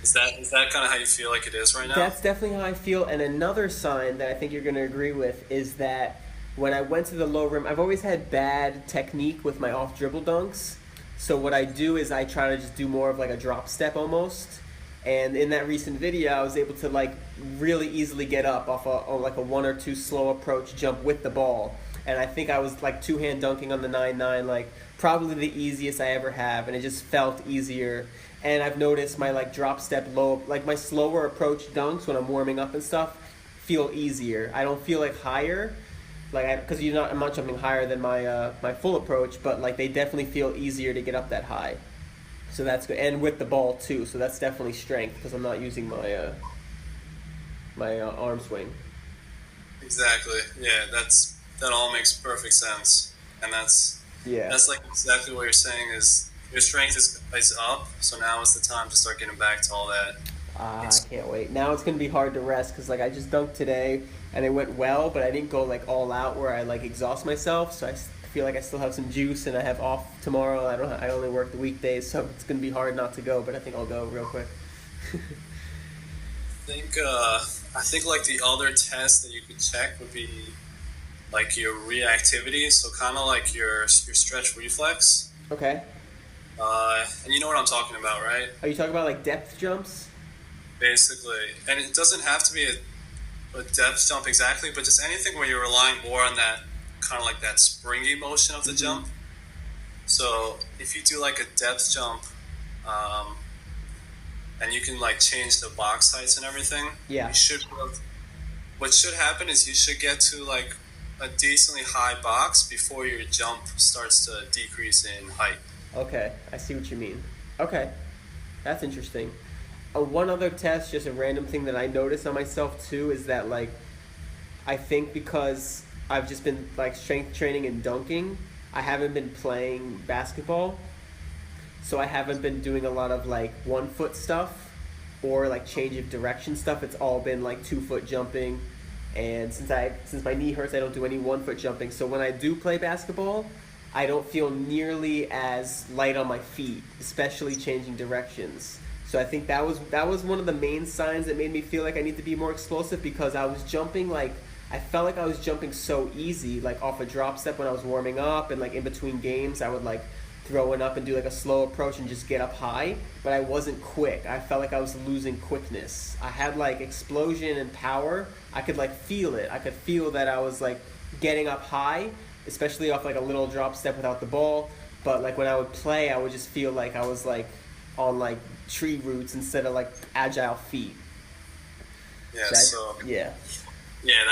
Is that kind of how you feel like it is right now? That's definitely how I feel. And another sign that I think you're going to agree with is that when I went to the low rim, I've always had bad technique with my off dribble dunks. So what I do is I try to just do more of like a drop step almost. And in that recent video, I was able to like really easily get up off like a 1 or 2 slow approach jump with the ball. And I think I was like 2-hand dunking on the 9-9, like probably the easiest I ever have, and it just felt easier. And I've noticed my like drop step low, like my slower approach dunks when I'm warming up and stuff, feel easier. I don't feel like higher, like because I'm not jumping higher than my my full approach, but like they definitely feel easier to get up that high. So that's good, and with the ball too. So that's definitely strength because I'm not using my my arm swing. Exactly. Yeah, that all makes perfect sense, and that's like exactly what you're saying is your strength is up. So now is the time to start getting back to all that. I can't wait. Now it's gonna be hard to rest because like I just dunked today and it went well, but I didn't go like all out where I like exhaust myself. So I feel like I still have some juice, and I have off tomorrow. I only work the weekdays, so it's gonna be hard not to go. But I think I'll go real quick. I think like the other test that you could check would be like your reactivity. So kind of like your stretch reflex. Okay. And you know what I'm talking about, right? Are you talking about like depth jumps? Basically, and it doesn't have to be a depth jump exactly, but just anything where you're relying more on that kind of like that springy motion of the jump. So if you do like a depth jump, and you can like change the box heights and everything, yeah, what should happen is you should get to like a decently high box before your jump starts to decrease in height. Okay, I see what you mean. Okay, that's interesting. One other test, just a random thing that I noticed on myself too, is that like I think because I've just been like strength training and dunking, I haven't been playing basketball, so I haven't been doing a lot of like 1 foot stuff or like change of direction stuff. It's all been like 2 foot jumping, and since my knee hurts, I don't do any 1 foot jumping. So when I do play basketball, I don't feel nearly as light on my feet, especially changing directions. So I think that was one of the main signs that made me feel like I need to be more explosive, because I was jumping like I felt like I was jumping so easy, like off a drop step when I was warming up, and like in between games I would like throw it up and do like a slow approach and just get up high, but I wasn't quick. I felt like I was losing quickness. I had like explosion and power. I could like feel it. I could feel that I was like getting up high, especially off like a little drop step without the ball, but like when I would play, I would just feel like I was like on like tree roots instead of like agile feet. Yeah, Yeah,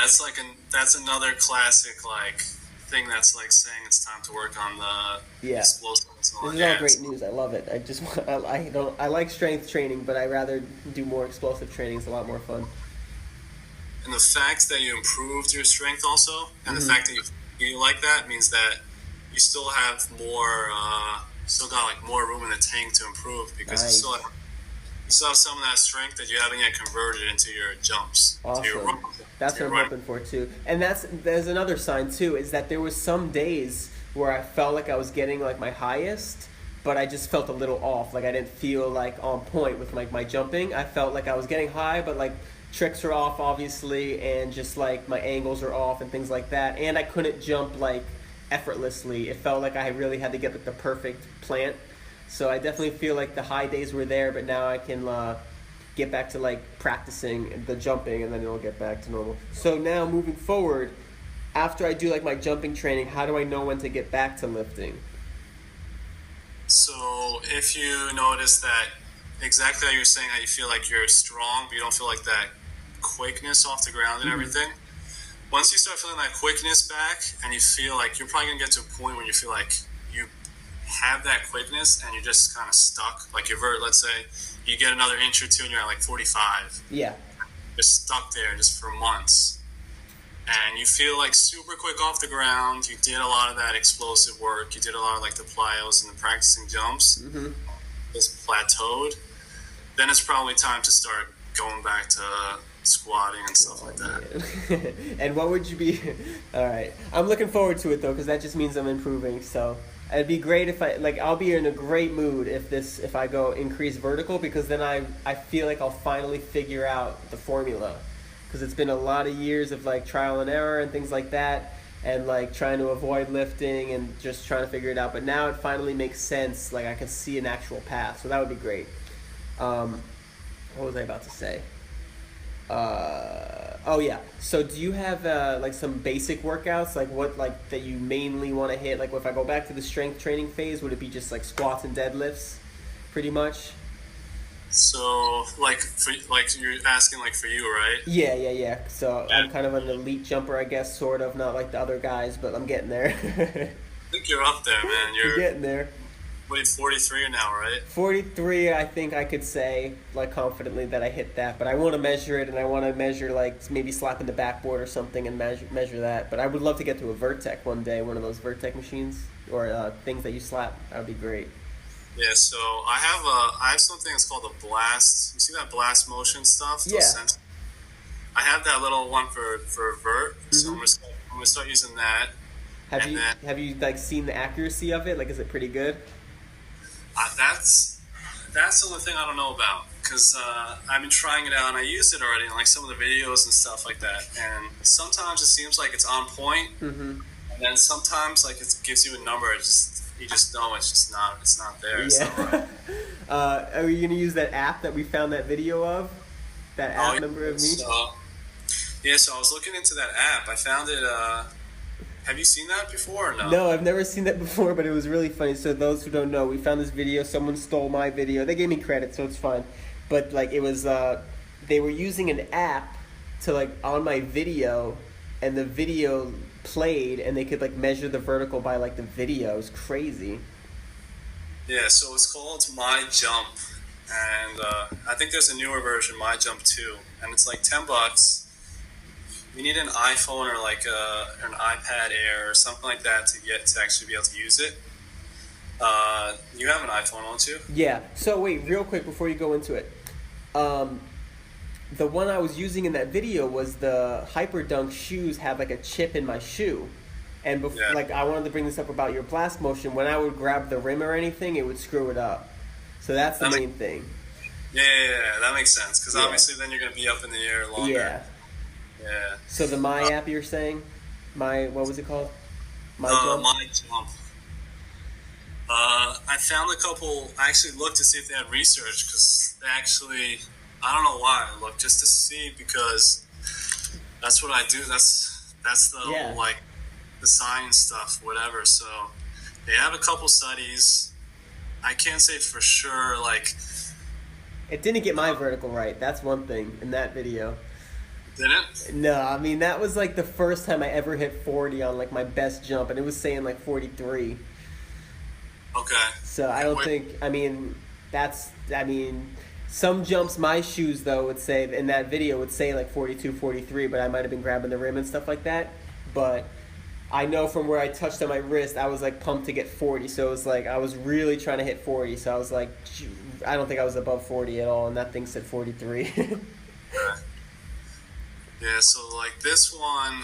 that's another classic like thing that's like saying it's time to work on the explosiveness. This is all great news. I love it. I like strength training, but I rather do more explosive training. It's a lot more fun. And the fact that you improved your strength also, and the fact that you feel like that means that you still have more, still got like more room in the tank to improve, because you still have some of that strength that you haven't yet converted into your jumps. Awesome. That's what I'm hoping for too. And there's another sign too, is that there was some days where I felt like I was getting like my highest, but I just felt a little off. Like I didn't feel like on point with like my jumping. I felt like I was getting high, but like tricks are off obviously, and just like my angles are off and things like that. And I couldn't jump like effortlessly. It felt like I really had to get like the perfect plant. So I definitely feel like the high days were there, but now I can get back to like practicing the jumping, and then it'll get back to normal. So now moving forward, after I do like my jumping training, how do I know when to get back to lifting? So if you notice that exactly how you're saying, how you feel like you're strong, but you don't feel like that quickness off the ground and everything, once you start feeling that quickness back, and you feel like you're probably gonna get to a point where you feel like you have that quickness and you're just kind of stuck, like let's say you get another inch or two and you're at like 45, you're stuck there just for months, and you feel like super quick off the ground. You did a lot of that explosive work, you did a lot of like the plyos and the practicing jumps, just plateaued, then it's probably time to start going back to squatting and stuff like that. And what would you be all right, I'm looking forward to it though, because that just means I'm improving. So it'd be great if I'll be in a great mood if I go increase vertical, because then I feel like I'll finally figure out the formula, because it's been a lot of years of like trial and error and things like that, and like trying to avoid lifting and just trying to figure it out. But now it finally makes sense. Like I can see an actual path, so that would be great. What was I about to say? Oh yeah. So do you have like some basic workouts, like what like that you mainly want to hit? Like if I go back to the strength training phase, would it be just like squats and deadlifts, pretty much? So, like you're asking, like for you, right? Yeah. So Yeah. I'm kind of an elite jumper, I guess, sort of, not like the other guys, but I'm getting there. I think you're up there, man. You're getting there. What, 43 now, right? 43, I think I could say, like, confidently that I hit that. But I want to measure it, and I want to measure, like, maybe slapping the backboard or something and measure that. But I would love to get to a Vertec one day, one of those Vertec machines, or things that you slap. That would be great. Yeah, so I have something that's called a blast. You see that blast motion stuff? Those Yeah. I have that little one for vert, so Mm-hmm. I'm gonna start using that. Have you, like, seen the accuracy of it? Like, is it pretty good? That's the only thing I don't know about, because I've been trying it out and I used it already in like some of the videos and stuff like that. And sometimes it seems like it's on point, Mm-hmm. and then sometimes like it gives you a number. You just know it's not there. It's not right. Yeah. Are you gonna use that app that we found that video of? That app Oh, number of me? so I was looking into that app. I found it. Have you seen that before or no? No, I've never seen that before, but it was really funny. So those who don't know, we found this video. Someone stole my video. They gave me credit, so it's fine. But like it was, they were using an app to like on my video, and the video played, and they could like measure the vertical by like the video. It was crazy. Yeah, so it's called My Jump, and I think there's a newer version, My Jump 2, and it's like $10. You need an iPhone or like an iPad Air or something like that to actually be able to use it. You have an iPhone, don't you? Yeah. So wait, real quick before you go into it, the one I was using in that video was the Hyperdunk shoes had like a chip in my shoe, and Yeah. like I wanted to bring this up about your blast motion. When I would grab the rim or anything, it would screw it up. So that's the main thing. Yeah, that makes sense, because Yeah. obviously then you're going to be up in the air longer. Yeah. Yeah. So the My app you're saying, what was it called? My Jump? My Jump. I found a couple. I actually looked to see if they had research, because they actually, I don't know why I looked, just to see, because that's what I do. That's the Yeah. whole, like, the science stuff, whatever. So they have a couple studies. I can't say for sure, like, It didn't get my vertical right. That's one thing in that video. didn't. No, I mean that was like the first time I ever hit 40 on like my best jump, and it was saying like 43. Okay. So I don't Wait. think. I mean, some jumps my shoes though would say in that video would say like 42, 43, but I might have been grabbing the rim and stuff like that. But I know from where I touched on my wrist, I was like pumped to get 40. So it was like I was really trying to hit 40. So I was like, I don't think I was above 40 at all, and that thing said 43. Yeah, so like this one,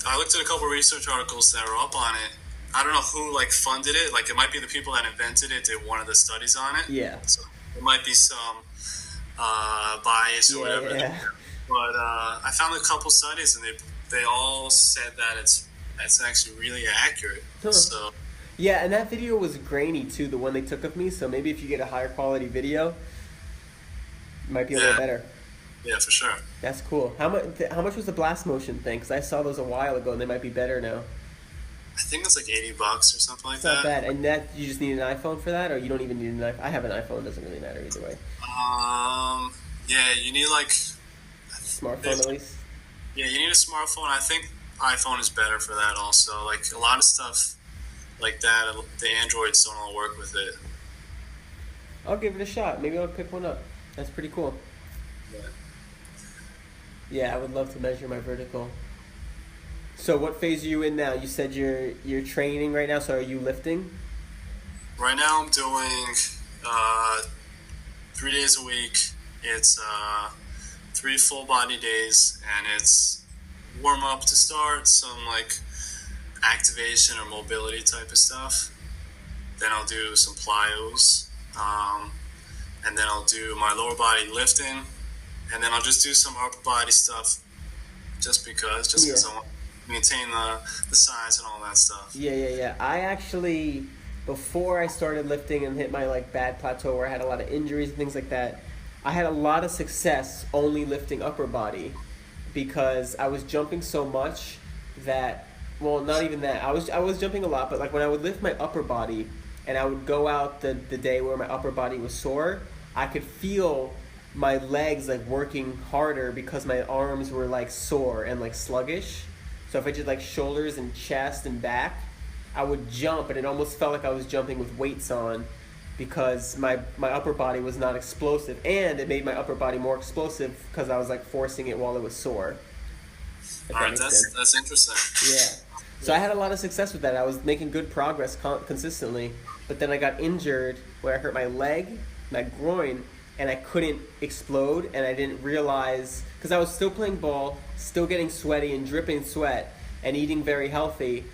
I looked at a couple research articles that were up on it. I don't know who like funded it. Like it might be the people that invented it did one of the studies on it. Yeah. So there might be some bias or whatever. Yeah. But I found a couple studies and they all said that it's actually really accurate. Huh. So Yeah, and that video was grainy too, the one they took of me. So maybe if you get a higher quality video, it might be a little better. yeah, for sure. That's cool. How much was the blast motion thing? Because I saw those a while ago, and they might be better now. I think it's like $80 or something like It's that. not bad. And that you just need an iPhone for that, or you don't even need an iPhone. I have an iPhone. It doesn't really matter either way. Yeah, you need like Smartphone at least. Yeah, you need a smartphone. I think iPhone is better for that also. Like a lot of stuff like that, the Androids don't all work with it. I'll give it a shot. Maybe I'll pick one up. That's pretty cool. Yeah. Yeah, I would love to measure my vertical. So what phase are you in now? You said you're training right now, so are you lifting? Right now I'm doing 3 days a week. It's 3 full body days, and it's warm up to start, some like activation or mobility type of stuff. Then I'll do some plyos, and then I'll do my lower body lifting, and then I'll just do some upper body stuff just because I want. maintain the size and all that stuff. Yeah. I actually, before I started lifting and hit my like bad plateau where I had a lot of injuries and things like that, I had a lot of success only lifting upper body because I was jumping so much that, well, not even that. I was jumping a lot, but like when I would lift my upper body and I would go out the day where my upper body was sore, I could feel my legs like working harder because my arms were like sore and like sluggish. So if I did like shoulders and chest and back, I would jump and it almost felt like I was jumping with weights on because my upper body was not explosive, and it made my upper body more explosive because I was like forcing it while it was sore. All right, that's interesting. Yeah. So I had a lot of success with that. I was making good progress consistently, but then I got injured where I hurt my leg, my groin, and I couldn't explode, and I didn't realize, because I was still playing ball, still getting sweaty and dripping sweat, and eating very healthy,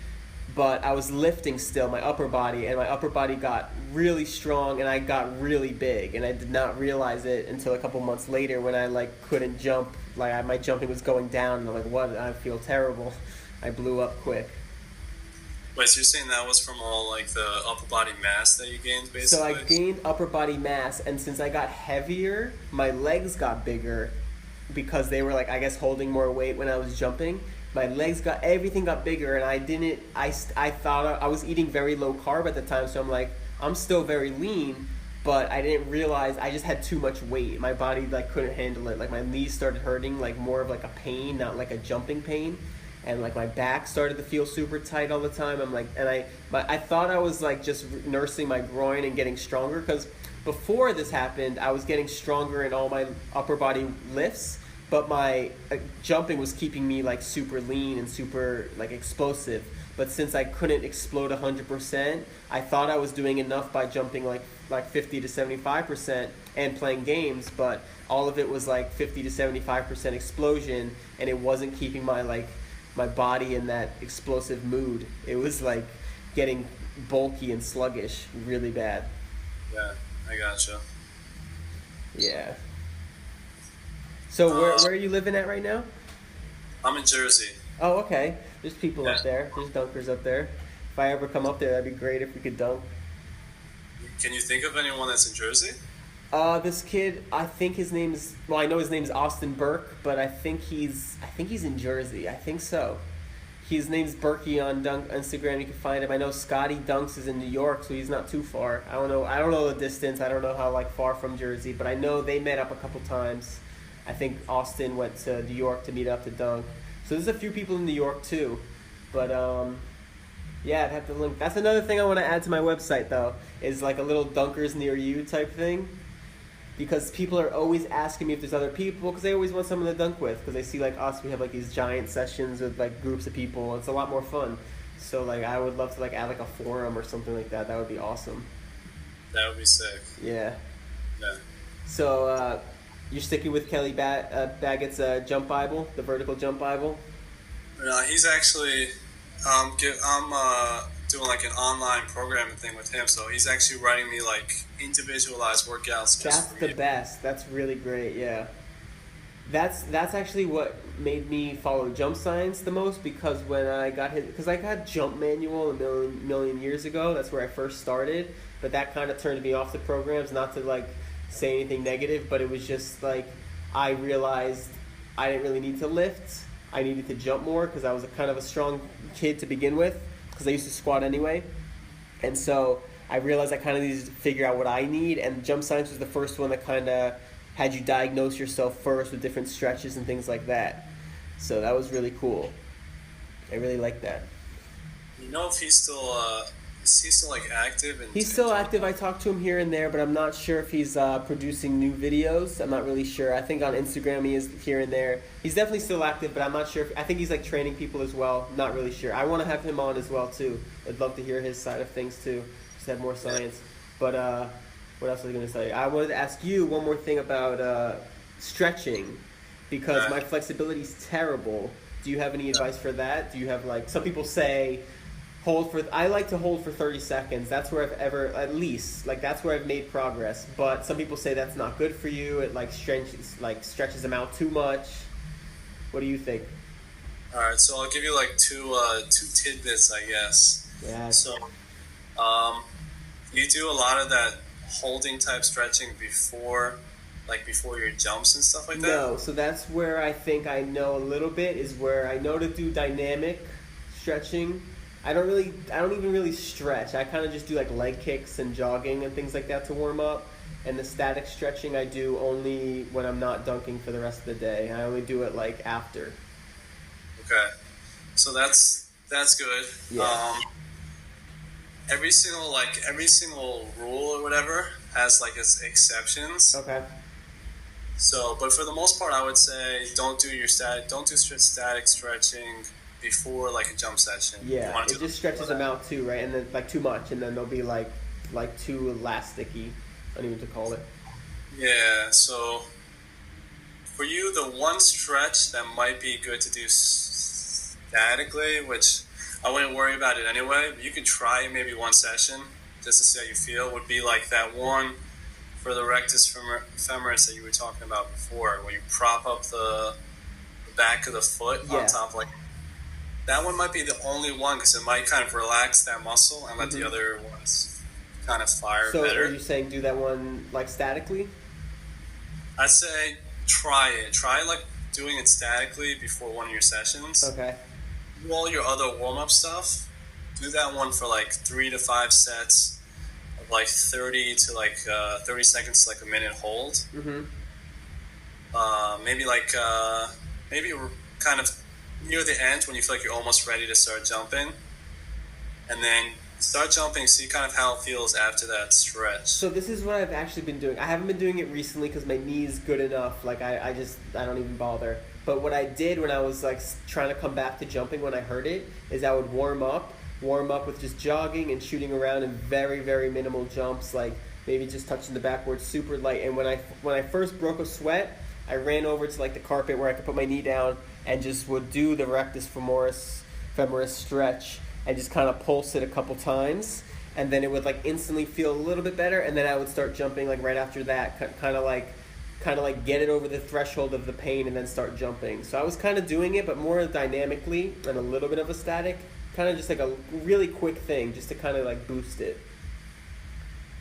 but I was lifting still my upper body, and my upper body got really strong, and I got really big, and I did not realize it until a couple months later when I like couldn't jump, like my jumping was going down, and I'm like, what? I feel terrible. I blew up quick. Wait, so you're saying that was from all like the upper body mass that you gained, basically? So I gained upper body mass, and since I got heavier, my legs got bigger because they were like, I guess, holding more weight when I was jumping. My legs everything got bigger, and I thought I was eating very low carb at the time, so I'm like, I'm still very lean, but I didn't realize I just had too much weight. My body like couldn't handle it. Like my knees started hurting, like more of like a pain, not like a jumping pain. And like my back started to feel super tight all the time. I'm like, and I thought I was like just nursing my groin and getting stronger, because before this happened, I was getting stronger in all my upper body lifts, but my jumping was keeping me like super lean and super like explosive. But since I couldn't explode 100%, I thought I was doing enough by jumping like 50 to 75% and playing games, but all of it was like 50 to 75% explosion, and it wasn't keeping my body in that explosive mood. It was like getting bulky and sluggish really bad. Yeah, I gotcha. Yeah. So where are you living at right now? I'm in Jersey. Oh, okay. There's people up there. There's dunkers up there. If I ever come up there, that'd be great if we could dunk. Can you think of anyone that's in Jersey? This kid, I think his name's, well, I know his name's Austin Burke, but I think he's in Jersey. I think so. His name's Berkey on Instagram. You can find him. I know Scotty Dunks is in New York, so he's not too far. I don't know the distance. I don't know how like far from Jersey, but I know they met up a couple times. I think Austin went to New York to meet up to dunk. So there's a few people in New York too, but yeah, I'd have to link. That's another thing I want to add to my website though, is like a little dunkers near you type thing. Because people are always asking me if there's other people, because they always want someone to dunk with, because they see like us, we have like these giant sessions with like groups of people. It's a lot more fun. So like I would love to like add like a forum or something like that. That would be awesome. That would be sick. Yeah. Yeah. So you're sticking with Kelly Baggett's Jump Bible, the vertical Jump Bible? No, he's actually I'm doing like an online programming thing with him, so he's actually writing me like individualized workouts. That's the best. That's really great. Yeah, that's actually what made me follow Jump Science the most, because when I got I got Jump Manual a million years ago. That's where I first started, but that kind of turned me off the programs. Not to like say anything negative, but it was just like I realized I didn't really need to lift. I needed to jump more because I was kind of a strong kid to begin with, because I used to squat anyway. And so I realized I kind of needed to figure out what I need, and Jump Science was the first one that kind of had you diagnose yourself first with different stretches and things like that. So that was really cool. I really liked that. You know if he's still like active? He's still active. I talk to him here and there, but I'm not sure if he's producing new videos. I'm not really sure. I think on Instagram he is here and there. He's definitely still active, but I'm not sure. I think he's like training people as well. Not really sure. I want to have him on as well too. I'd love to hear his side of things too. Just have more science. But what else was I going to say? I wanted to ask you one more thing about stretching, because my flexibility is terrible. Do you have any advice for that? Do you have like, some people say I like to hold for 30 seconds. That's where that's where I've made progress. But some people say that's not good for you. It stretches them out too much. What do you think? All right, so I'll give you like two tidbits, I guess. Yeah. So, um, you do a lot of that holding type stretching before your jumps and stuff like that. No, so that's where I think I know a little bit, is where I know to do dynamic stretching. I don't even really stretch. I kind of just do like leg kicks and jogging and things like that to warm up. And the static stretching I do only when I'm not dunking for the rest of the day. I only do it like after. Okay, so that's good. Yeah. Every single rule or whatever has like its exceptions. Okay. So, but for the most part, I would say don't do static stretching before like a jump session. Yeah, it just stretches them out too, right? And then like too much, and then they'll be like too elasticy. I don't even know what to call it. Yeah. So for you, the one stretch that might be good to do statically, which I wouldn't worry about it anyway. You could try maybe one session just to see how you feel. Would be like that one for the rectus femoris that you were talking about before, where you prop up the back of the foot on top. Like that one might be the only one because it might kind of relax that muscle and let the other ones kind of fire better. So are you saying do that one like statically? I'd say try it. Try like doing it statically before one of your sessions. Okay. Do all your other warm-up stuff. Do that one for like 3 to 5 sets of like 30 seconds to like a minute hold. Mm-hmm. Maybe kind of near the end when you feel like you're almost ready to start jumping, and then start jumping, see kind of how it feels after that stretch. So this is what I've actually been doing. I haven't been doing it recently because my knee is good enough. Like I don't even bother. But what I did when I was like trying to come back to jumping when I heard it is I would warm up with just jogging and shooting around in very, very minimal jumps, like maybe just touching the backboard super light. And when I first broke a sweat, I ran over to like the carpet where I could put my knee down and just would do the rectus femoris stretch and just kind of pulse it a couple times, and then it would like instantly feel a little bit better, and then I would start jumping like right after that, kind of like get it over the threshold of the pain and then start jumping. So I was kind of doing it, but more dynamically and a little bit of a static, kind of just like a really quick thing just to kind of like boost it.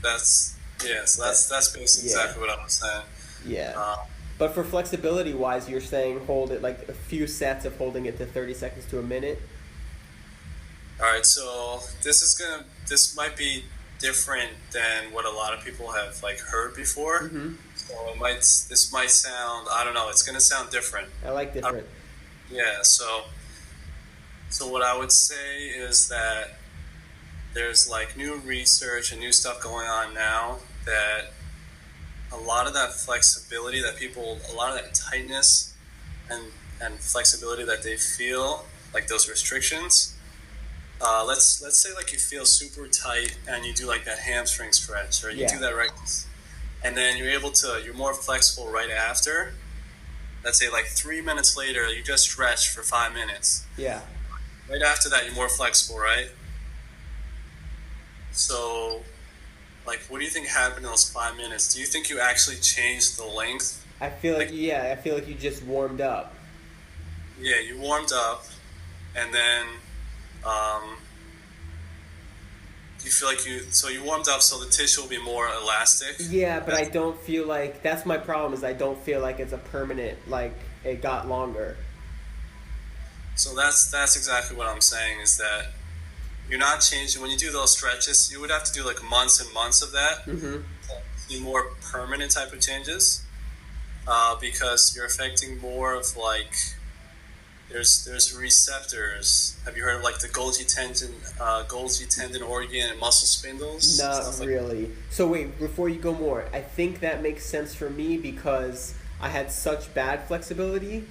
That's basically exactly what I was saying. Yeah. But for flexibility wise, you're saying hold it like a few sets of holding it to 30 seconds to a minute. All right, so this might be different than what a lot of people have like heard before. Mm-hmm. So this might sound, I don't know, it's gonna sound different. I like different. Yeah. So what I would say is that there's like new research and new stuff going on now that a lot of that flexibility that a lot of that tightness and flexibility that they feel, like those restrictions. Let's say like you feel super tight and you do like that hamstring stretch, or you do that rectus, and then you're more flexible right after. Let's say like 3 minutes later, you just stretch for 5 minutes. Yeah. Right after that, you're more flexible, right? So, like, what do you think happened in those 5 minutes? Do you think you actually changed the length? I feel like you just warmed up. Yeah, you warmed up, and then you feel like you warmed up, so the tissue will be more elastic. Yeah, but I don't feel like that's my problem. Is I don't feel like it's a permanent, like it got longer. So that's exactly what I'm saying, is that you're not changing. When you do those stretches, you would have to do like months and months of that. Mm-hmm. See more permanent type of changes, because you're affecting more of like there's receptors. Have you heard of like the Golgi tendon organ and muscle spindles? Not really. Like, so wait, before you go more, I think that makes sense for me because I had such bad flexibility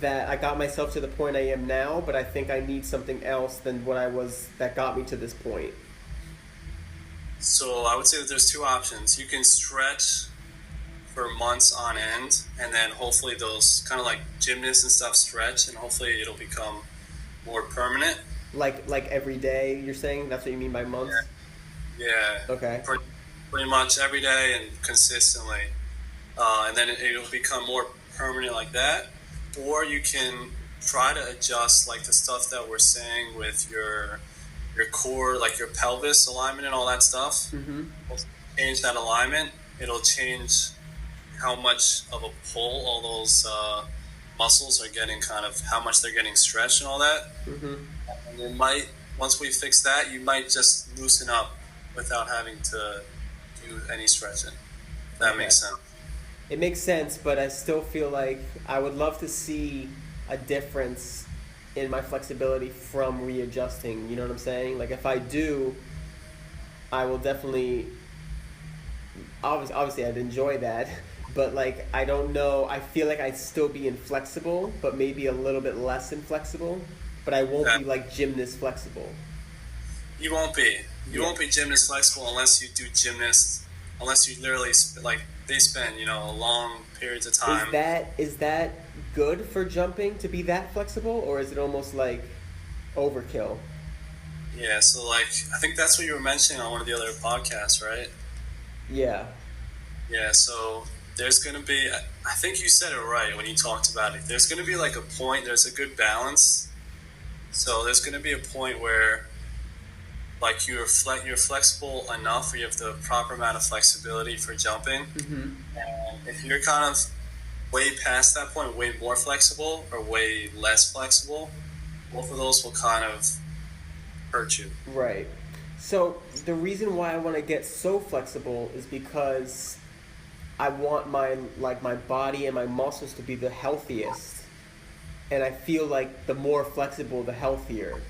that I got myself to the point I am now, but I think I need something else than what I was that got me to this point. So I would say that there's two options. You can stretch for months on end, and then hopefully those kind of like gymnasts and stuff stretch, and hopefully it'll become more permanent. Like every day, you're saying? That's what you mean by months? Yeah. Okay. Pretty much every day and consistently. And then it'll become more permanent like that. Or you can try to adjust like the stuff that we're saying with your core, like your pelvis alignment and all that stuff. Mm-hmm. We'll change that alignment. It'll change how much of a pull all those muscles are getting, kind of how much they're getting stretched and all that. Mm-hmm. And it might, once we fix that, you might just loosen up without having to do any stretching. That makes sense. It makes sense, but I still feel like I would love to see a difference in my flexibility from readjusting. You know what I'm saying? Like if I do, I will definitely. Obviously, I'd enjoy that, but like I don't know. I feel like I'd still be inflexible, but maybe a little bit less inflexible. But I won't be like gymnast flexible. You won't be. You won't be gymnast flexible unless you do gymnast. Unless you literally like they spend long periods of time. Is that good for jumping to be that flexible, or is it almost like overkill? Yeah. So like I think that's what you were mentioning on one of the other podcasts, right? Yeah. Yeah. So there's gonna be. I think you said it right when you talked about it. There's gonna be like a point. There's a good balance. So there's gonna be a point where like you're flexible enough, or you have the proper amount of flexibility for jumping. Mm-hmm. And if you're kind of way past that point, way more flexible or way less flexible, both of those will kind of hurt you. Right. So the reason why I want to get so flexible is because I want my body and my muscles to be the healthiest, and I feel like the more flexible, the healthier.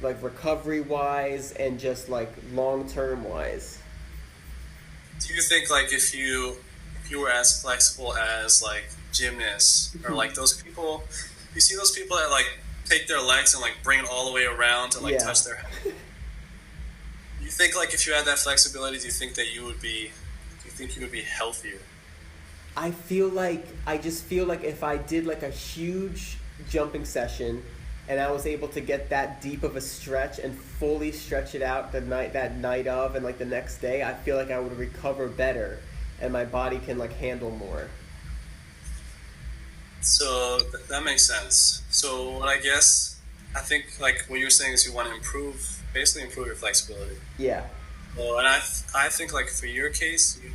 Like recovery wise and just like long term wise. Do you think like if you were as flexible as like gymnasts or like those people, you see those people that like take their legs and like bring it all the way around to like touch their head? You think like if you had that flexibility, do you think you would be healthier? I just feel like if I did like a huge jumping session and I was able to get that deep of a stretch and fully stretch it out that night of and like the next day, I feel like I would recover better and my body can like handle more. So that makes sense. So I think like what you're saying is you want to basically improve your flexibility. Yeah. Well, and I think like for your case, you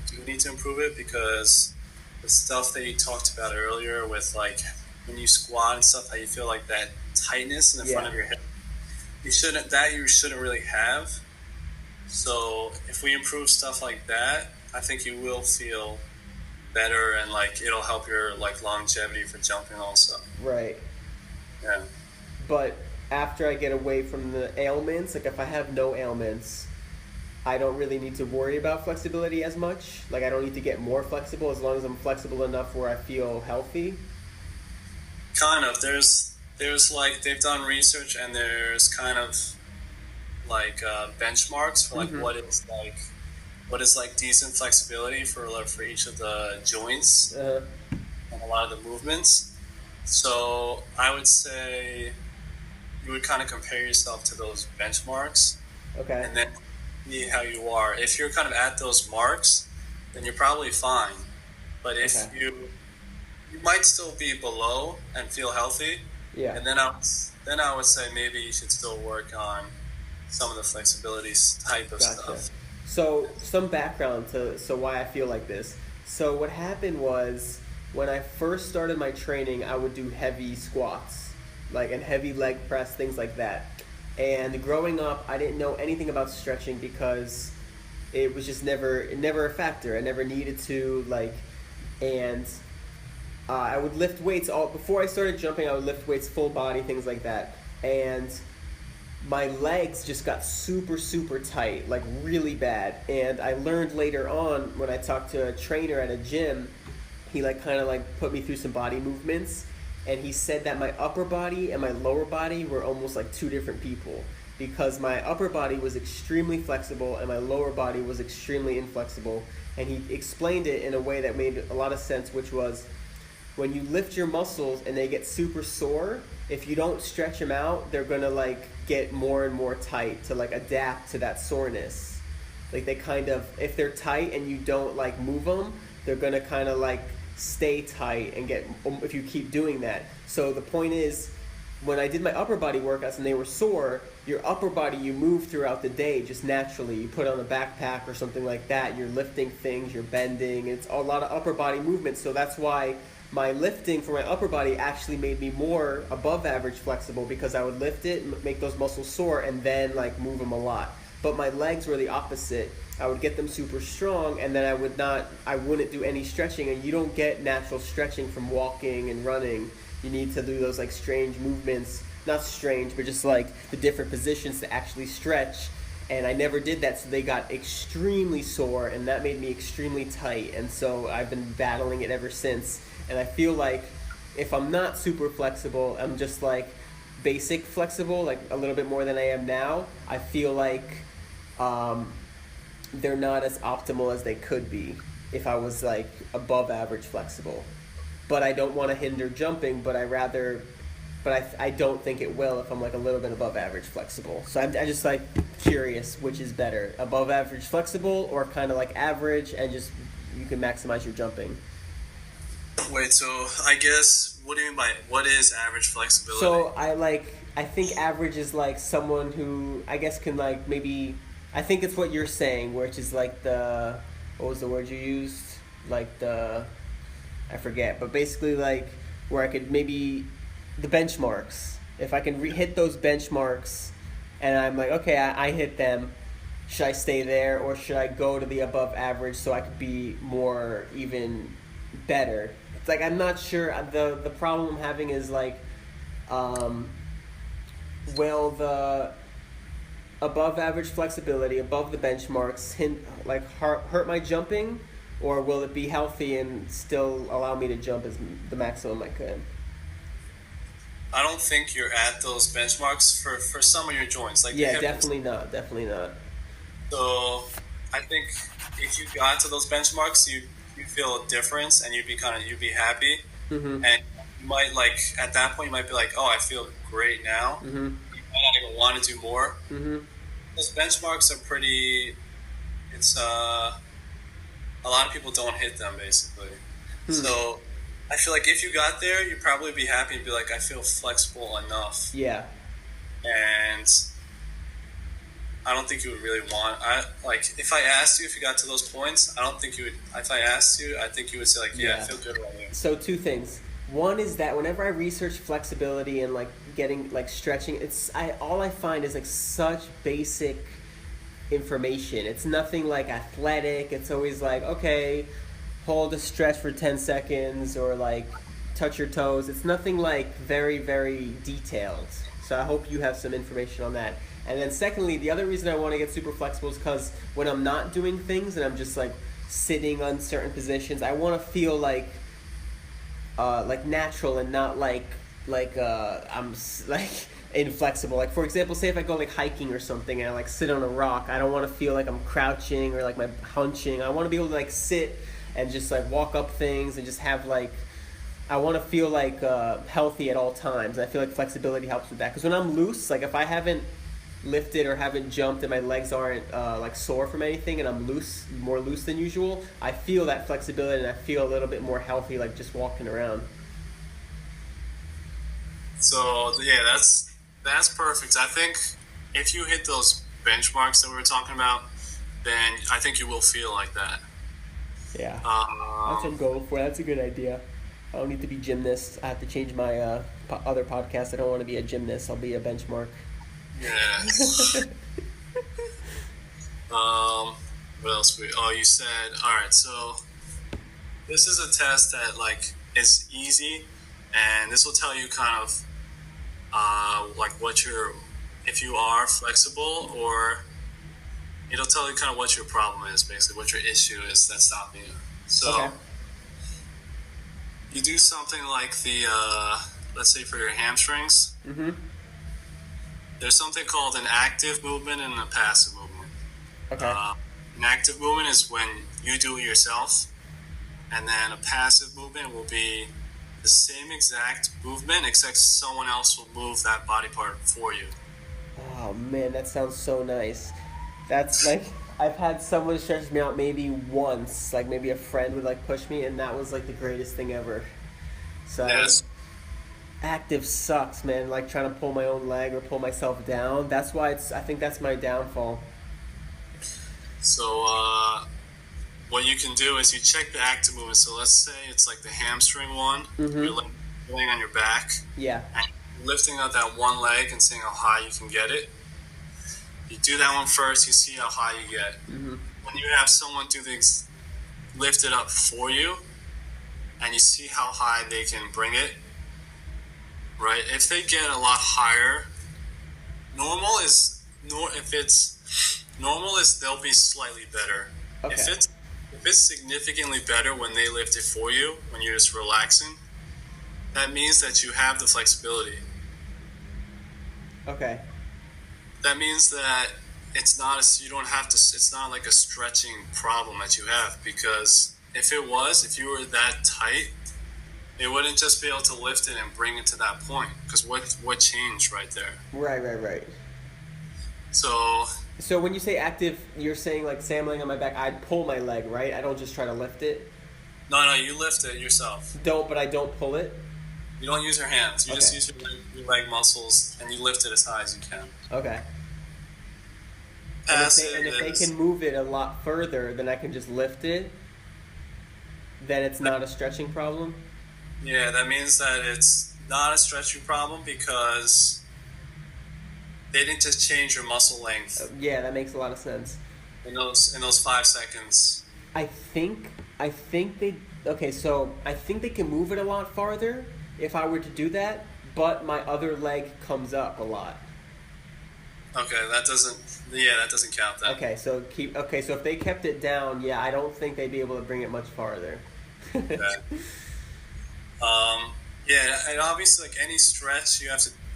do need to improve it because the stuff that you talked about earlier with like when you squat and stuff, how you feel like that tightness in the front of your hip, you shouldn't really have. So if we improve stuff like that, I think you will feel better and like it'll help your like longevity for jumping also. Right. Yeah. But after I get away from the ailments, like if I have no ailments, I don't really need to worry about flexibility as much. Like I don't need to get more flexible as long as I'm flexible enough where I feel healthy. Kind of. There's like they've done research and there's kind of like benchmarks for like what is like decent flexibility for each of the joints and a lot of the movements. So I would say you would kind of compare yourself to those benchmarks. Okay. And then see how you are. If you're kind of at those marks, then you're probably fine. But if you might still be below and feel healthy. Yeah. And then I would say maybe you should still work on some of the flexibility type of stuff. So some background to why I feel like this. So what happened was when I first started my training, I would do heavy squats, and heavy leg press, things like that. And growing up, I didn't know anything about stretching because it was just never a factor. I never needed to and I would lift weights before I started jumping. I would lift weights, full body, things like that, and my legs just got super, super tight, like really bad. And I learned later on when I talked to a trainer at a gym, he kind of put me through some body movements, and he said that my upper body and my lower body were almost like two different people because my upper body was extremely flexible and my lower body was extremely inflexible. And he explained it in a way that made a lot of sense, which was when you lift your muscles and they get super sore, if you don't stretch them out, they're gonna get more and more tight to adapt to that soreness. They kind of, if they're tight and you don't move them, they're gonna kind of stay tight and get if you keep doing that. So the point is, when I did my upper body workouts and they were sore, your upper body, you move throughout the day just naturally. You put on a backpack or something like that, you're lifting things, you're bending, it's a lot of upper body movement. So that's why my lifting for my upper body actually made me more above average flexible, because I would lift it, make those muscles sore, and then like move them a lot. But my legs were the opposite. I would get them super strong, and then I wouldn't do any stretching, and you don't get natural stretching from walking and running. You need to do those like strange movements, not strange, but just like the different positions to actually stretch. And I never did that, so they got extremely sore, and that made me extremely tight. And so I've been battling it ever since. And I feel like if I'm not super flexible, I'm just like basic flexible, like a little bit more than I am now, I feel like they're not as optimal as they could be if I was like above average flexible. But I don't want to hinder jumping, but I don't think it will if I'm like a little bit above average flexible. So I'm just like curious which is better, above average flexible or kind of like average, and just you can maximize your jumping. Wait, so I guess, what do you mean by, what is average flexibility? So I think average is like someone who I guess can like maybe, I think it's what you're saying, which is like the, what was the word you used? Like the, I forget, but basically like where I could maybe, the benchmarks. If I can hit those benchmarks and I'm like, okay, I hit them, should I stay there or should I go to the above average so I could be more even better? It's like I'm not sure. The problem I'm having is like, will the above average flexibility, above the benchmarks, hurt my jumping, or will it be healthy and still allow me to jump as the maximum I could? I don't think you're at those benchmarks for some of your joints. Like yeah, definitely not. So I think if you got to those benchmarks, you feel a difference and you'd be happy. Mm-hmm. And you might like at that point you might be like, oh, I feel great now. Mm-hmm. You might not even want to do more. Mm-hmm. Those benchmarks are pretty. It's a lot of people don't hit them basically. Hmm. So I feel like if you got there, you'd probably be happy and be like, I feel flexible enough. Yeah. And I don't think you would really want. If I asked you if you got to those points, I don't think you would. If I asked you, I think you would say like, yeah. I feel good right now. So two things. One is that whenever I research flexibility and like getting like stretching, all I find is like such basic information. It's nothing like athletic. It's always like, okay, hold a stretch for 10 seconds or like touch your toes. It's nothing like very, very detailed. So I hope you have some information on that. And then secondly, the other reason I want to get super flexible is because when I'm not doing things and I'm just like sitting on certain positions, I want to feel like natural and not like I'm like inflexible. Like for example, say if I go like hiking or something and I like sit on a rock, I don't want to feel like I'm crouching or like my hunching. I want to be able to like sit and just like walk up things and just have like, I want to feel like healthy at all times. And I feel like flexibility helps with that. Because when I'm loose, like if I haven't lifted or haven't jumped and my legs aren't like sore from anything and I'm more loose than usual, I feel that flexibility and I feel a little bit more healthy, like just walking around. So yeah, that's perfect. I think if you hit those benchmarks that we were talking about, then I think you will feel like that. Yeah, that's what I'm going for. That's a good idea. I don't need to be gymnast. I have to change my other podcast. I don't want to be a gymnast. I'll be a benchmark. Yeah. What else? You said, all right, so this is a test that like is easy, and this will tell you kind of like if you are flexible, or it'll tell you kind of what your problem is, basically what your issue is that's stopping you. So okay. You do something like the let's say for your hamstrings. Mm-hmm. There's something called an active movement and a passive movement. Okay. An active movement is when you do it yourself, and then a passive movement will be the same exact movement except someone else will move that body part for you. Oh man, that sounds so nice. That's like I've had someone stretch me out maybe once, like maybe a friend would like push me, and that was like the greatest thing ever. So Yes. active sucks, man. Like trying to pull my own leg or pull myself down. That's why I think that's my downfall. So what you can do is you check the active movement. So let's say it's like the hamstring one. You're laying on your back. Yeah. And you're lifting up that one leg and seeing how high you can get it. You do that one first. You see how high you get. When you have someone lift it up for you, and you see how high they can bring it. Right? If they get a lot higher, normal is they'll be slightly better. Okay. If it's significantly better when they lift it for you, when you're just relaxing, that means that you have the flexibility. Okay. That means that it's not like a stretching problem that you have, because if you were that tight, it wouldn't just be able to lift it and bring it to that point, because what changed right there? Right. So when you say active, you're saying like say I'm laying on my back, I'd pull my leg, right? I don't just try to lift it. No, you lift it yourself. But I don't pull it. You don't use your hands. You just use your leg muscles, and you lift it as high as you can. Okay. And if they can move it a lot further, then I can just lift it. Then it's not a stretching problem. Yeah, that means that it's not a stretching problem because they didn't just change your muscle length. Yeah, that makes a lot of sense. In those 5 seconds. I think they can move it a lot farther if I were to do that, but my other leg comes up a lot. Okay, that doesn't count then. Okay, so if they kept it down, yeah, I don't think they'd be able to bring it much farther. Okay. Yeah, and obviously, like any stretch you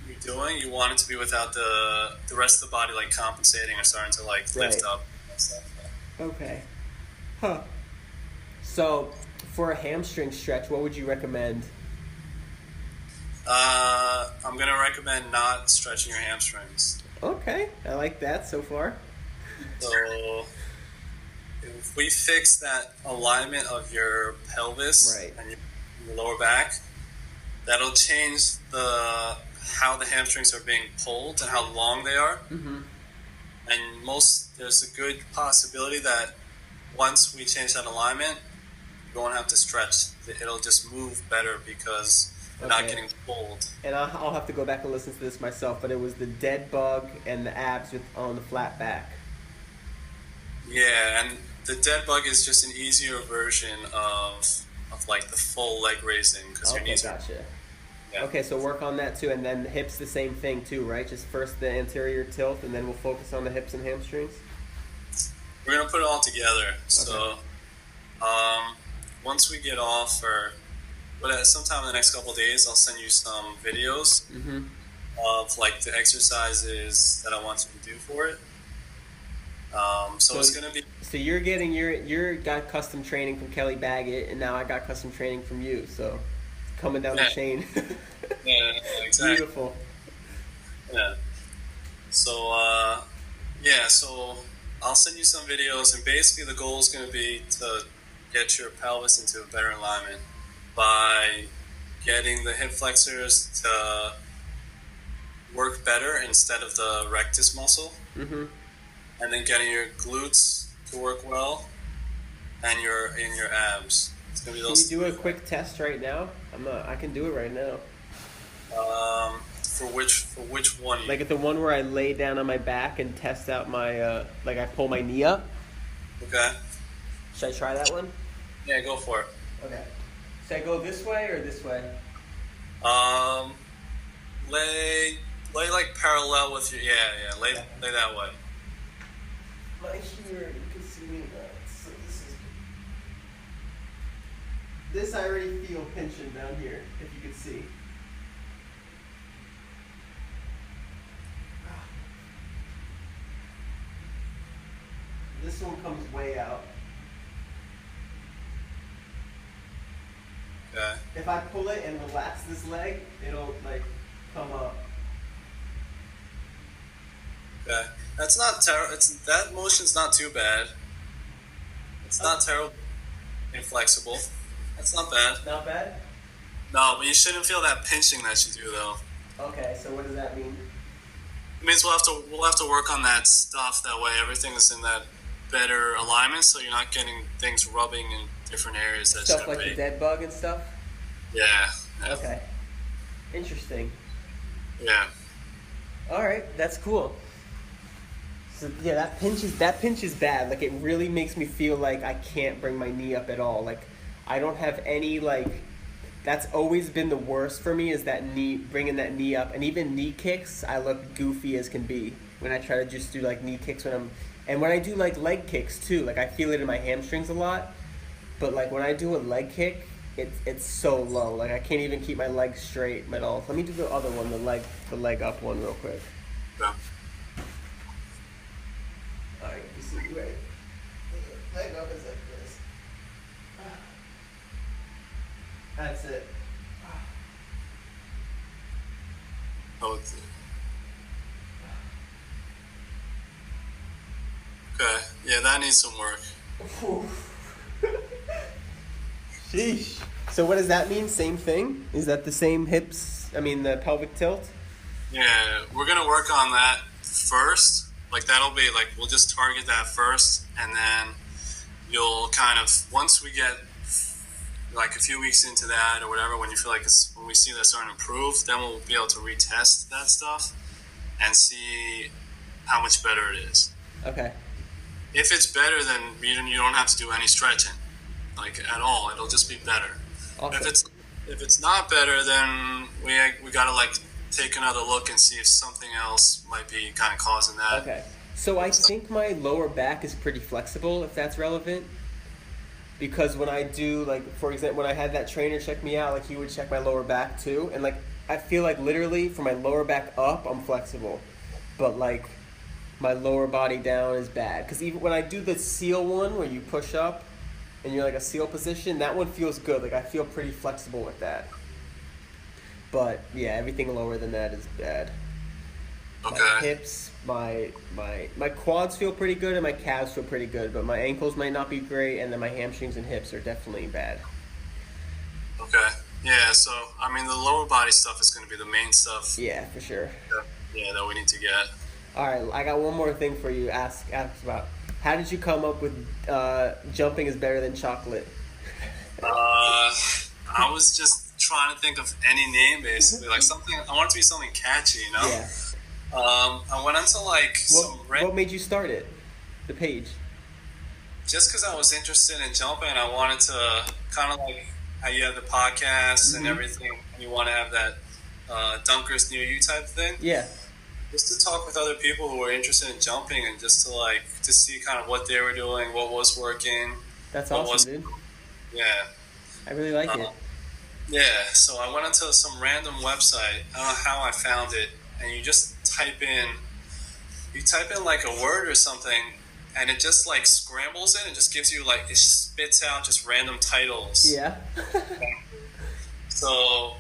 be doing, you want it to be without the rest of the body like compensating or starting to like lift up and stuff. Okay. Huh. So, for a hamstring stretch, what would you recommend? I'm gonna recommend not stretching your hamstrings. Okay, I like that so far. So, if we fix that alignment of your pelvis and your lower back, that'll change how the hamstrings are being pulled and how long they are. Mm-hmm. And there's a good possibility that once we change that alignment, you won't have to stretch. It'll just move better because you're not getting pulled. And I'll have to go back and listen to this myself, but it was the dead bug and the abs on the flat back. Yeah, and the dead bug is just an easier version of like the full leg raising. Gotcha. Yeah. Okay, so work on that too, and then hips the same thing too, right? Just first the anterior tilt, and then we'll focus on the hips and hamstrings. We're gonna put it all together. Okay. So, once we get off, sometime in the next couple of days, I'll send you some videos of like the exercises that I want you to do for it. So it's gonna be. So you're getting got custom training from Kelly Baggett, and now I got custom training from you. So coming down the chain. Yeah, exactly. Beautiful. Yeah. So so I'll send you some videos, and basically the goal is going to be to get your pelvis into a better alignment by getting the hip flexors to work better instead of the rectus muscle, and then getting your glutes to work well, and your abs. It's gonna be those. Can you do a quick test right now? I can do it right now. For which one? Like at the one where I lay down on my back and test out my I pull my knee up. Okay. Should I try that one? Yeah, go for it. Okay. Should I go this way or this way? Lay like parallel with your lay that way. My here, you can see me. So this I already feel pinching down here, if you can see. This one comes way out. Okay. If I pull it and relax this leg, it'll like come up. Okay. That's not terrible. That motion's not too bad. It's not terrible. Inflexible. That's not bad. Not bad? No, but you shouldn't feel that pinching that you do though. Okay, so what does that mean? It means we'll have to work on that stuff. That way, everything is in that better alignment, so you're not getting things rubbing in different areas. That Stuff like the dead bug and stuff? Yeah. Okay. Interesting. Yeah. All right, that's cool. So yeah, that pinch is bad. Like, it really makes me feel like I can't bring my knee up at all. Like, I don't have any, like, that's always been the worst for me, is that knee, bringing that knee up. And even knee kicks, I look goofy as can be when I try to just do like knee kicks and when I do like leg kicks too. Like, I feel it in my hamstrings a lot, but like when I do a leg kick, it's so low. Like, I can't even keep my legs straight at all. Let me do the other one, the leg up one real quick. Yeah. All right, you see, right? Leg up is like this. That's it. Oh, okay. Yeah, that needs some work. Sheesh. So what does that mean? Same thing? Is that the same hips? I mean, the pelvic tilt? Yeah, we're gonna work on that first. Like, that'll be like, we'll just target that first, and then you'll kind of, once we get like a few weeks into that or whatever, when you feel like when we see that starting to improve, then we'll be able to retest that stuff and see how much better it is. Okay. If it's better, then you don't have to do any stretching, like, at all. It'll just be better. Awesome. If it's not better, then we gotta like take another look and see if something else might be kind of causing that. Okay. So I think my lower back is pretty flexible, if that's relevant. Because when I do, like, for example, when I had that trainer check me out, like, he would check my lower back too. And, like, I feel like literally from my lower back up, I'm flexible. But, like, my lower body down is bad. Because even when I do the seal one where you push up and you're like a seal position, that one feels good. Like, I feel pretty flexible with that. But, yeah, everything lower than that is bad. Okay. My hips, my quads feel pretty good and my calves feel pretty good, but my ankles might not be great, and then my hamstrings and hips are definitely bad. Okay. Yeah, so, I mean, the lower body stuff is going to be the main stuff. Yeah, for sure. Yeah, that we need to get. All right, I got one more thing for you. Ask about. How did you come up with jumping is better than chocolate? I was just trying to think of any name, basically. Like, something, I want it to be something catchy, you know? Yeah. I went into like what made you start it? The page? Just because I was interested in jumping, I wanted to kind of like how you have the podcasts and everything. And you want to have that dunkers near you type thing. Yeah. Just to talk with other people who were interested in jumping and just to see kind of what they were doing, what was working. That's awesome, dude. Yeah. I really like it. Yeah. So I went into some random website. I don't know how I found it, and you just type in like a word or something, and it just like scrambles it and just gives you like, it spits out just random titles. Yeah. So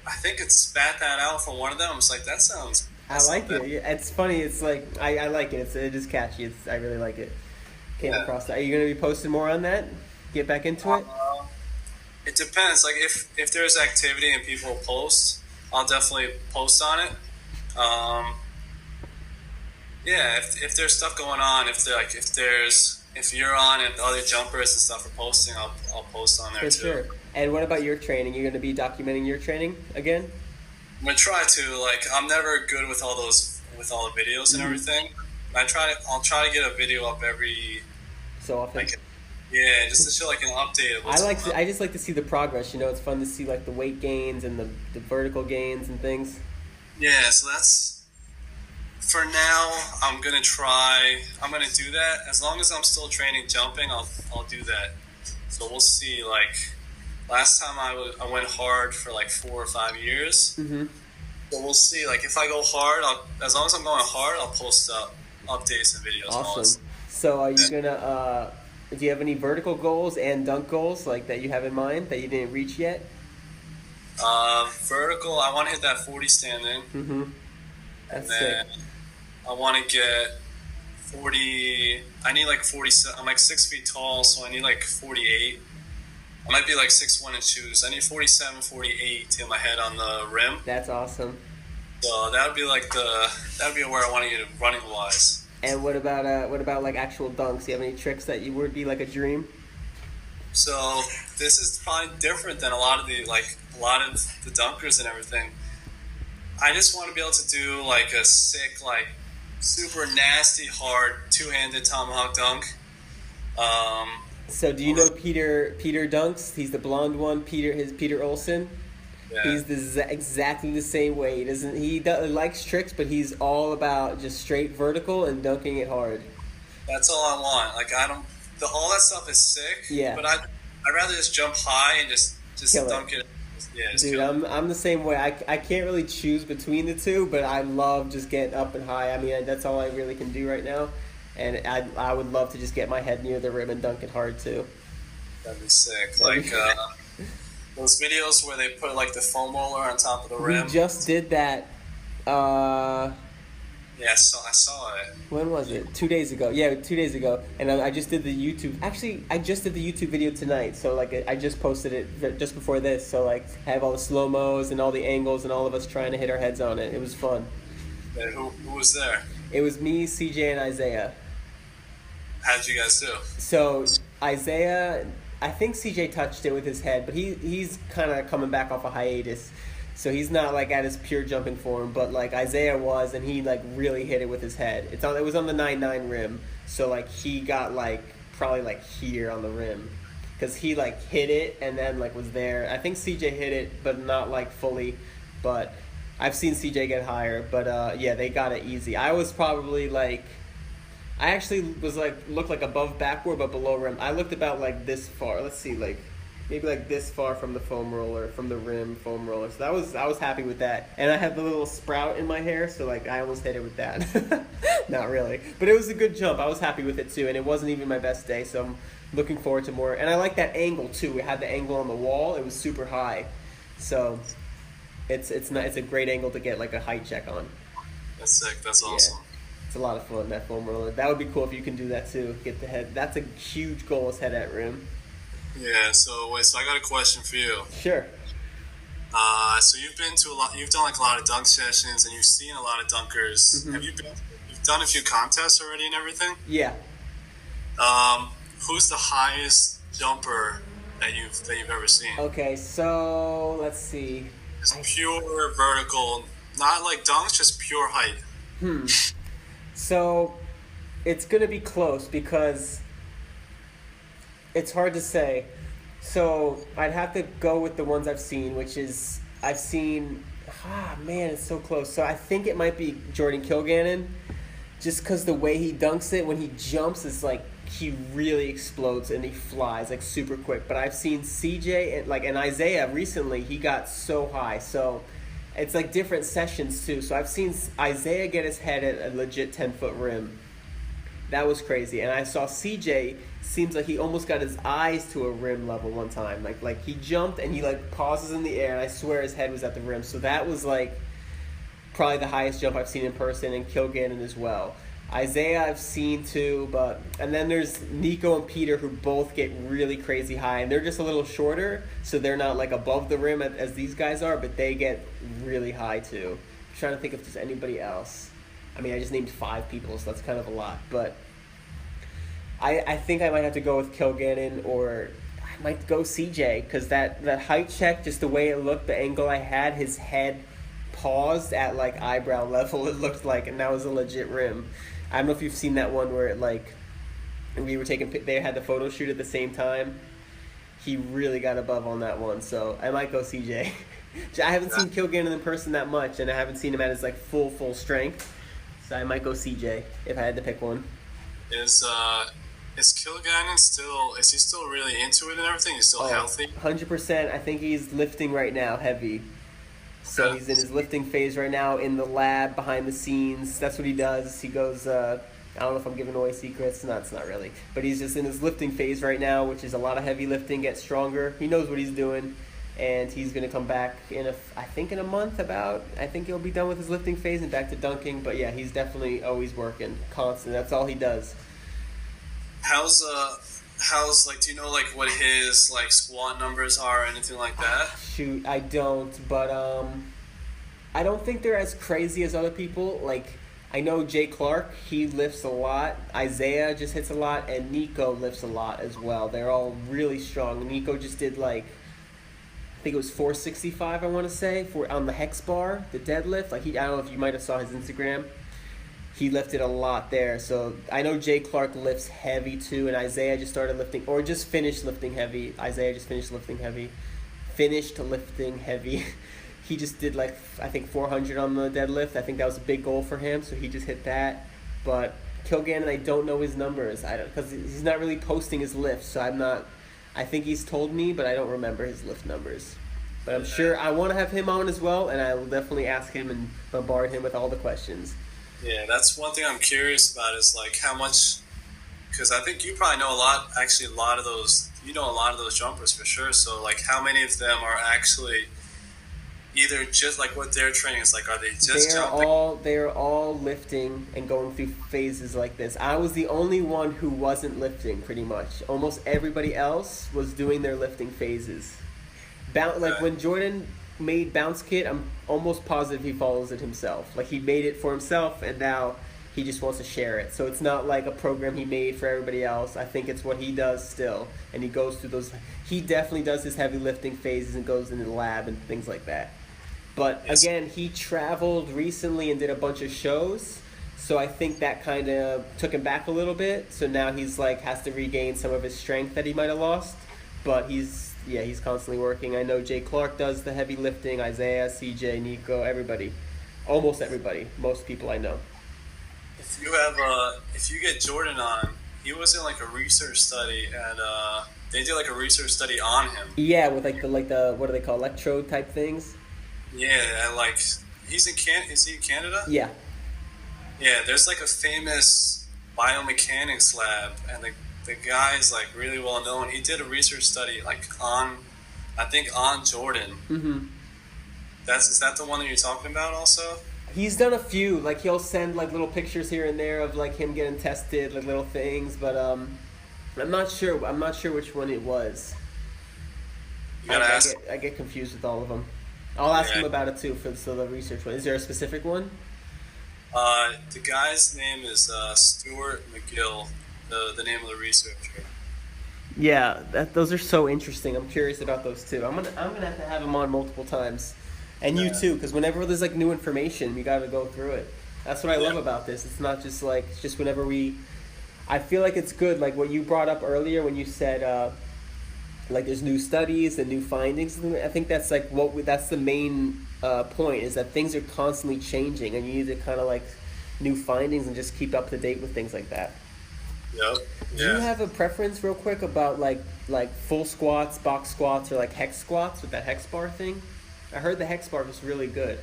I think it spat that out for one of them. I was like, that sounds. I like it. Yeah, it's funny. It's like I like it. It is catchy. I really like it. Came across that. Are you going to be posting more on that? Get back into it. It depends. Like if there's activity and people post, I'll definitely post on it. Yeah, if there's stuff going on, if you're on and other jumpers and stuff are posting, I'll post on there too. For sure. And what about your training? You're going to be documenting your training again? I'm gonna try to. Like, I'm never good with all the videos and everything. I'll try to get a video up every so often. Like, yeah, just to show like an update of what's going on. I just like to see the progress. You know, it's fun to see like the weight gains and the vertical gains and things. Yeah, so that's. For now, I'm gonna do that. As long as I'm still training jumping, I'll do that. So we'll see. Like, last time I went hard for like 4 or 5 years. So we'll see. Like, if I go hard, as long as I'm going hard, I'll post updates and videos. Awesome. So are you gonna? Do you have any vertical goals and dunk goals like that you have in mind that you didn't reach yet? Vertical. I want to hit that 40 standing. That's and then, sick. I want to get 40. I need like 47. I'm like 6 feet tall, so I need like 48. I might be like 6'1" in shoes. I need 47, 48 to get my head on the rim. That's awesome. So that would be like where I want to get running wise. And what about like actual dunks? Do you have any tricks that you would be like a dream? So this is probably different than a lot of the dunkers and everything. I just want to be able to do like a sick, like super nasty, hard two-handed tomahawk dunk. So do you know Peter dunks? He's the blonde one. Peter Olson. Yeah. He's exactly the same way. He likes tricks, but he's all about just straight vertical and dunking it hard. That's all I want. Like all that stuff is sick. Yeah. But I'd rather just jump high and just dunk it. Yeah, dude, I'm the same way. I can't really choose between the two, but I love just getting up and high. I mean, that's all I really can do right now, and I would love to just get my head near the rim and dunk it hard ttoo. That'd be sick. Like those videos where they put like the foam roller on top of the rim. We just did that. Yeah, I saw it. When was it? 2 days ago. Yeah, 2 days ago. And I just did the YouTube. Actually, I just did the YouTube video tonight. So, like, I just posted it just before this. So, like, I have all the slow-mos and all the angles and all of us trying to hit our heads on it. It was fun. And who was there? It was me, CJ, and Isaiah. How did you guys do? So, Isaiah, I think CJ touched it with his head, but he's kind of coming back off a hiatus. So he's not like at his pure jumping form, but like Isaiah was, and he like really hit it with his head. It was on the 9-9 rim, so like he got like probably like here on the rim, because he like hit it and then like was there. I think CJ hit it, but not like fully. But I've seen CJ get higher, but yeah, they got it easy. I was probably like, I actually was like looked like above backboard but below rim. I looked about like this far. Let's see, like. Maybe like this far from the foam roller, from the rim foam roller. So I was happy with that. And I had the little sprout in my hair, so like I almost hit it with that. Not really. But it was a good jump. I was happy with it too, and it wasn't even my best day, so I'm looking forward to more. And I like that angle too. We had the angle on the wall. It was super high. So it's a great angle to get like a height check on. That's sick. That's awesome. Yeah. It's a lot of fun, that foam roller. That would be cool if you can do that too. Get the head. That's a huge goal, is head at rim. Yeah, so I got a question for you. Sure. So you've done like a lot of dunk sessions, and you've seen a lot of dunkers. Mm-hmm. You've done a few contests already and everything? Yeah. Who's the highest jumper that you've ever seen? Okay, so let's see. It's pure vertical, not like dunks, just pure height. So it's gonna be close because it's hard to say. So I'd have to go with the ones I've seen, it's so close. So I think it might be Jordan Kilgannon, just because the way he dunks it, when he jumps, is like he really explodes and he flies like super quick. But I've seen CJ and Isaiah recently, he got so high. So it's like different sessions too. So I've seen Isaiah get his head at a legit 10-foot rim. That was crazy. And I saw CJ, seems like he almost got his eyes to a rim level one time. Like he jumped and he like pauses in the air, and I swear his head was at the rim. So that was like probably the highest jump I've seen in person, and Kilgannon as well. Isaiah I've seen too, and then there's Nico and Peter, who both get really crazy high, and they're just a little shorter, so they're not like above the rim as these guys are, but they get really high too. I'm trying to think if there's anybody else. I mean, I just named 5 people, so that's kind of a lot, but I think I might have to go with Kilgannon, or I might go CJ, because that height check, just the way it looked, the angle I had, his head paused at like eyebrow level, it looked like, and that was a legit rim. I don't know if you've seen that one where it like they had the photo shoot at the same time. He really got above on that one, so I might go CJ. I haven't seen Kilgannon in person that much, and I haven't seen him at his like full strength, so I might go CJ if I had to pick one. Is Kilgannon is he still really into it and everything? He's still healthy? 100%. I think he's lifting right now, heavy. So he's in his lifting phase right now in the lab, behind the scenes. That's what he does. He goes, I don't know if I'm giving away secrets. No, it's not really. But he's just in his lifting phase right now, which is a lot of heavy lifting, get stronger. He knows what he's doing. and he's gonna come back I think in a month about. I think he'll be done with his lifting phase and back to dunking. But yeah, he's definitely always working, constant. That's all he does. How's like, do you know like what his like squat numbers are or anything like that? Shoot, I don't, but I don't think they're as crazy as other people. Like, I know Jay Clark, he lifts a lot. Isaiah just hits a lot, and Nico lifts a lot as well. They're all really strong. Nico just did like, I think it was 465, I want to say, on the hex bar, the deadlift. Like, I don't know if you might have saw his Instagram. He lifted a lot there. So I know Jay Clark lifts heavy too, and Isaiah just started lifting, or just finished lifting heavy. Isaiah just finished lifting heavy. He just did like, I think 400 on the deadlift. I think that was a big goal for him, so he just hit that. But Kilgannon, I don't know his numbers. Because he's not really posting his lifts, so I'm not. I think he's told me, but I don't remember his lift numbers. But I'm sure I want to have him on as well, and I will definitely ask him and bombard him with all the questions. Yeah, that's one thing I'm curious about is like how much, because I think you probably know a lot of those jumpers for sure. So like how many of them are actually either just like what their training is like, are they just jumping? They're all lifting and going through phases like this. I was the only one who wasn't lifting pretty much. Almost everybody else was doing their lifting phases. Like when Jordan made Bounce Kit, I'm almost positive he follows it himself. Like he made it for himself and now he just wants to share it. So it's not like a program he made for everybody else. I think it's what he does still. And he goes through those. He definitely does his heavy lifting phases and goes into the lab and things like that. But again, he traveled recently and did a bunch of shows. So I think that kind of took him back a little bit. So now he's like has to regain some of his strength that he might have lost. But he's constantly working. I know Jay Clark does the heavy lifting, Isaiah, CJ, Nico, everybody. Almost everybody. Most people I know. If you get Jordan on, he was in like a research study and they did like a research study on him. Yeah, with like the what do they call, electrode type things? Yeah, and like he's in is he in Canada? Yeah. Yeah, there's like a famous biomechanics lab and the guy's like really well known. He did a research study like on Jordan. Mm-hmm. Is that the one that you're talking about also? He's done a few. Like he'll send like little pictures here and there of like him getting tested, like little things. But I'm not sure. I'm not sure which one it was. I get confused with all of them. I'll ask him about it too for the research one. Is there a specific one? The guy's name is Stuart McGill. The name of the researcher. Yeah, those are so interesting. I'm curious about those too. I'm gonna have him on multiple times, and you too, because whenever there's like new information, we gotta go through it. That's what I love about this. It's not just like whenever I feel like it's good. Like what you brought up earlier when you said like there's new studies and new findings. I think that's like that's the main point is that things are constantly changing, and you need to kind of like new findings and just keep up to date with things like that. Yep. Do you have a preference real quick about like full squats, box squats, or like hex squats with that hex bar thing? I heard the hex bar was really good.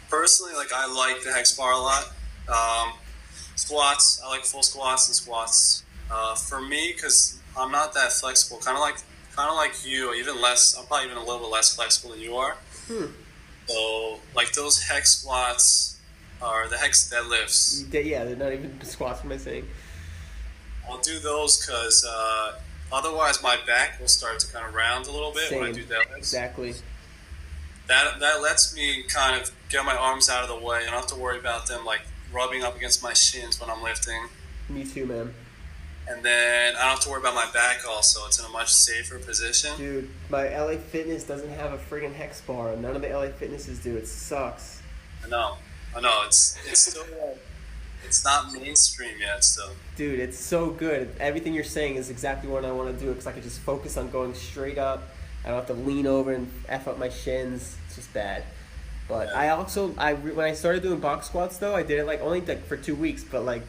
Personally, like I like the hex bar a lot. Squats, I like full squats and squats. For me, because I'm not that flexible, kind of like you, even less. I'm probably even a little bit less flexible than you are. So like those hex squats. Or the hex deadlifts. Yeah, they're not even squats, am I saying? I'll do those because otherwise my back will start to kind of round a little bit when I do deadlifts. Exactly. That lets me kind of get my arms out of the way. I don't have to worry about them like rubbing up against my shins when I'm lifting. Me too, man. And then I don't have to worry about my back also. It's in a much safer position. Dude, my LA Fitness doesn't have a friggin' hex bar. None of the LA Fitnesses do. It sucks. I know. It's still it's not mainstream yet still. Dude, it's so good. Everything you're saying is exactly what I want to do because I can just focus on going straight up. I don't have to lean over and F up my shins. It's just bad. But yeah. When I started doing box squats though, I did it like only like for 2 weeks, but like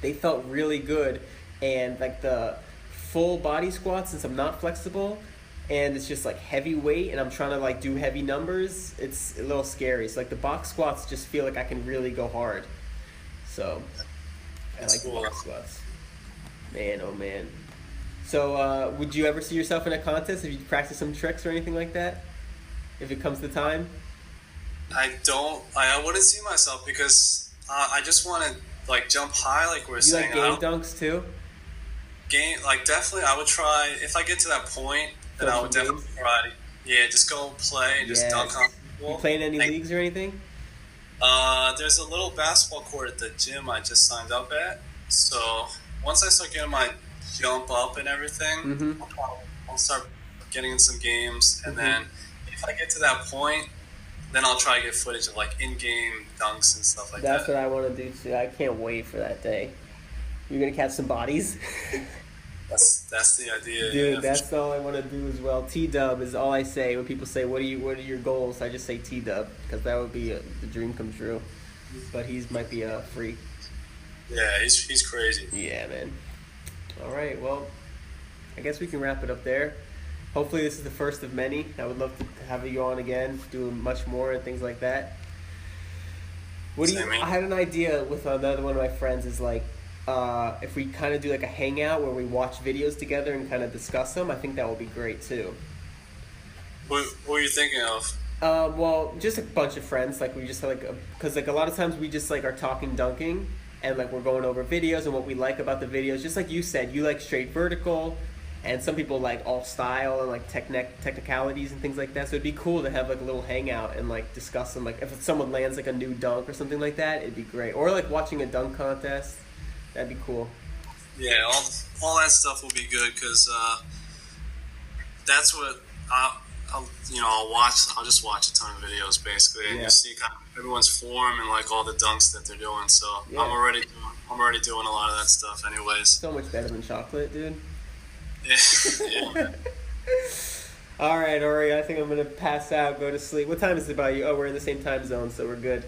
they felt really good. And like the full body squats, since I'm not flexible, and it's just like heavy weight and I'm trying to like do heavy numbers, it's a little scary. So like the box squats just feel like I can really go hard. So I like the box squats. Man, oh man. So, would you ever see yourself in a contest if you practice some tricks or anything like that? If it comes to time? I don't. I wouldn't see myself because I just want to like jump high, like we were You saying. like game dunks too? Game, like definitely, I would try if I get to that point. Then Play I some would definitely games? try. Yeah, just go play and just dunk on You people. playing any Like, leagues or anything? there's a little basketball court at the gym I just signed up at. So once I start getting my jump up and everything, Mm-hmm. I'll start getting in some games, and Mm-hmm. then if I get to that point, then I'll try to get footage of like in-game dunks and stuff like That's that. what I want to do too. I can't wait for that day. You're gonna catch some bodies? That's the idea. Dude, yeah. that's all I want to do as well. T-dub is all I say when people say, what are your goals? I just say T-dub because that would be the dream come true. But might be a freak. Yeah, he's crazy. Yeah, man. All right, well, I guess we can wrap it up there. Hopefully this is the first of many. I would love to have you on again, do much more and things like that. I had an idea with another one of my friends is like, if we kind of do like a hangout where we watch videos together and kind of discuss them, I think that would be great too. What were you thinking of? Well, just a bunch of friends. Like we just like, because like a lot of times we just like are talking dunking, and like we're going over videos and what we like about the videos. Just like you said, you like straight vertical, and some people like all style and like technicalities and things like that. So it'd be cool to have like a little hangout and like discuss them. Like if someone lands like a new dunk or something like that, it'd be great. Or like watching a dunk contest, that'd be cool. Yeah, all that stuff will be good because that's what I'll just watch a ton of videos basically and just see kind of everyone's form and like all the dunks that they're doing. So Yeah. I'm already doing a lot of that stuff anyways. So much better than chocolate, dude. Yeah. All right, Ori, I think I'm gonna pass out, go to sleep. What time is it by you? Oh, we're in the same time zone, so we're good.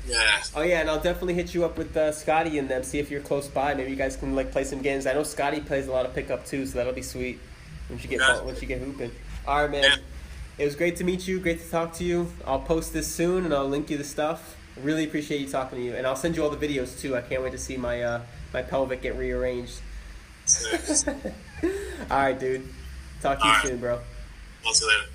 Yeah. Oh yeah, and I'll definitely hit you up with Scotty and them. See if you're close by. Maybe you guys can like play some games. I know Scotty plays a lot of pickup too, so that'll be sweet once you get hooping. All right, man. Yeah. It was great to meet you. Great to talk to you. I'll post this soon and I'll link you the stuff. Really appreciate you talking to you, and I'll send you all the videos too. I can't wait to see my my pelvic get rearranged. So, All right, dude. Talk to you soon, bro. I'll see you later.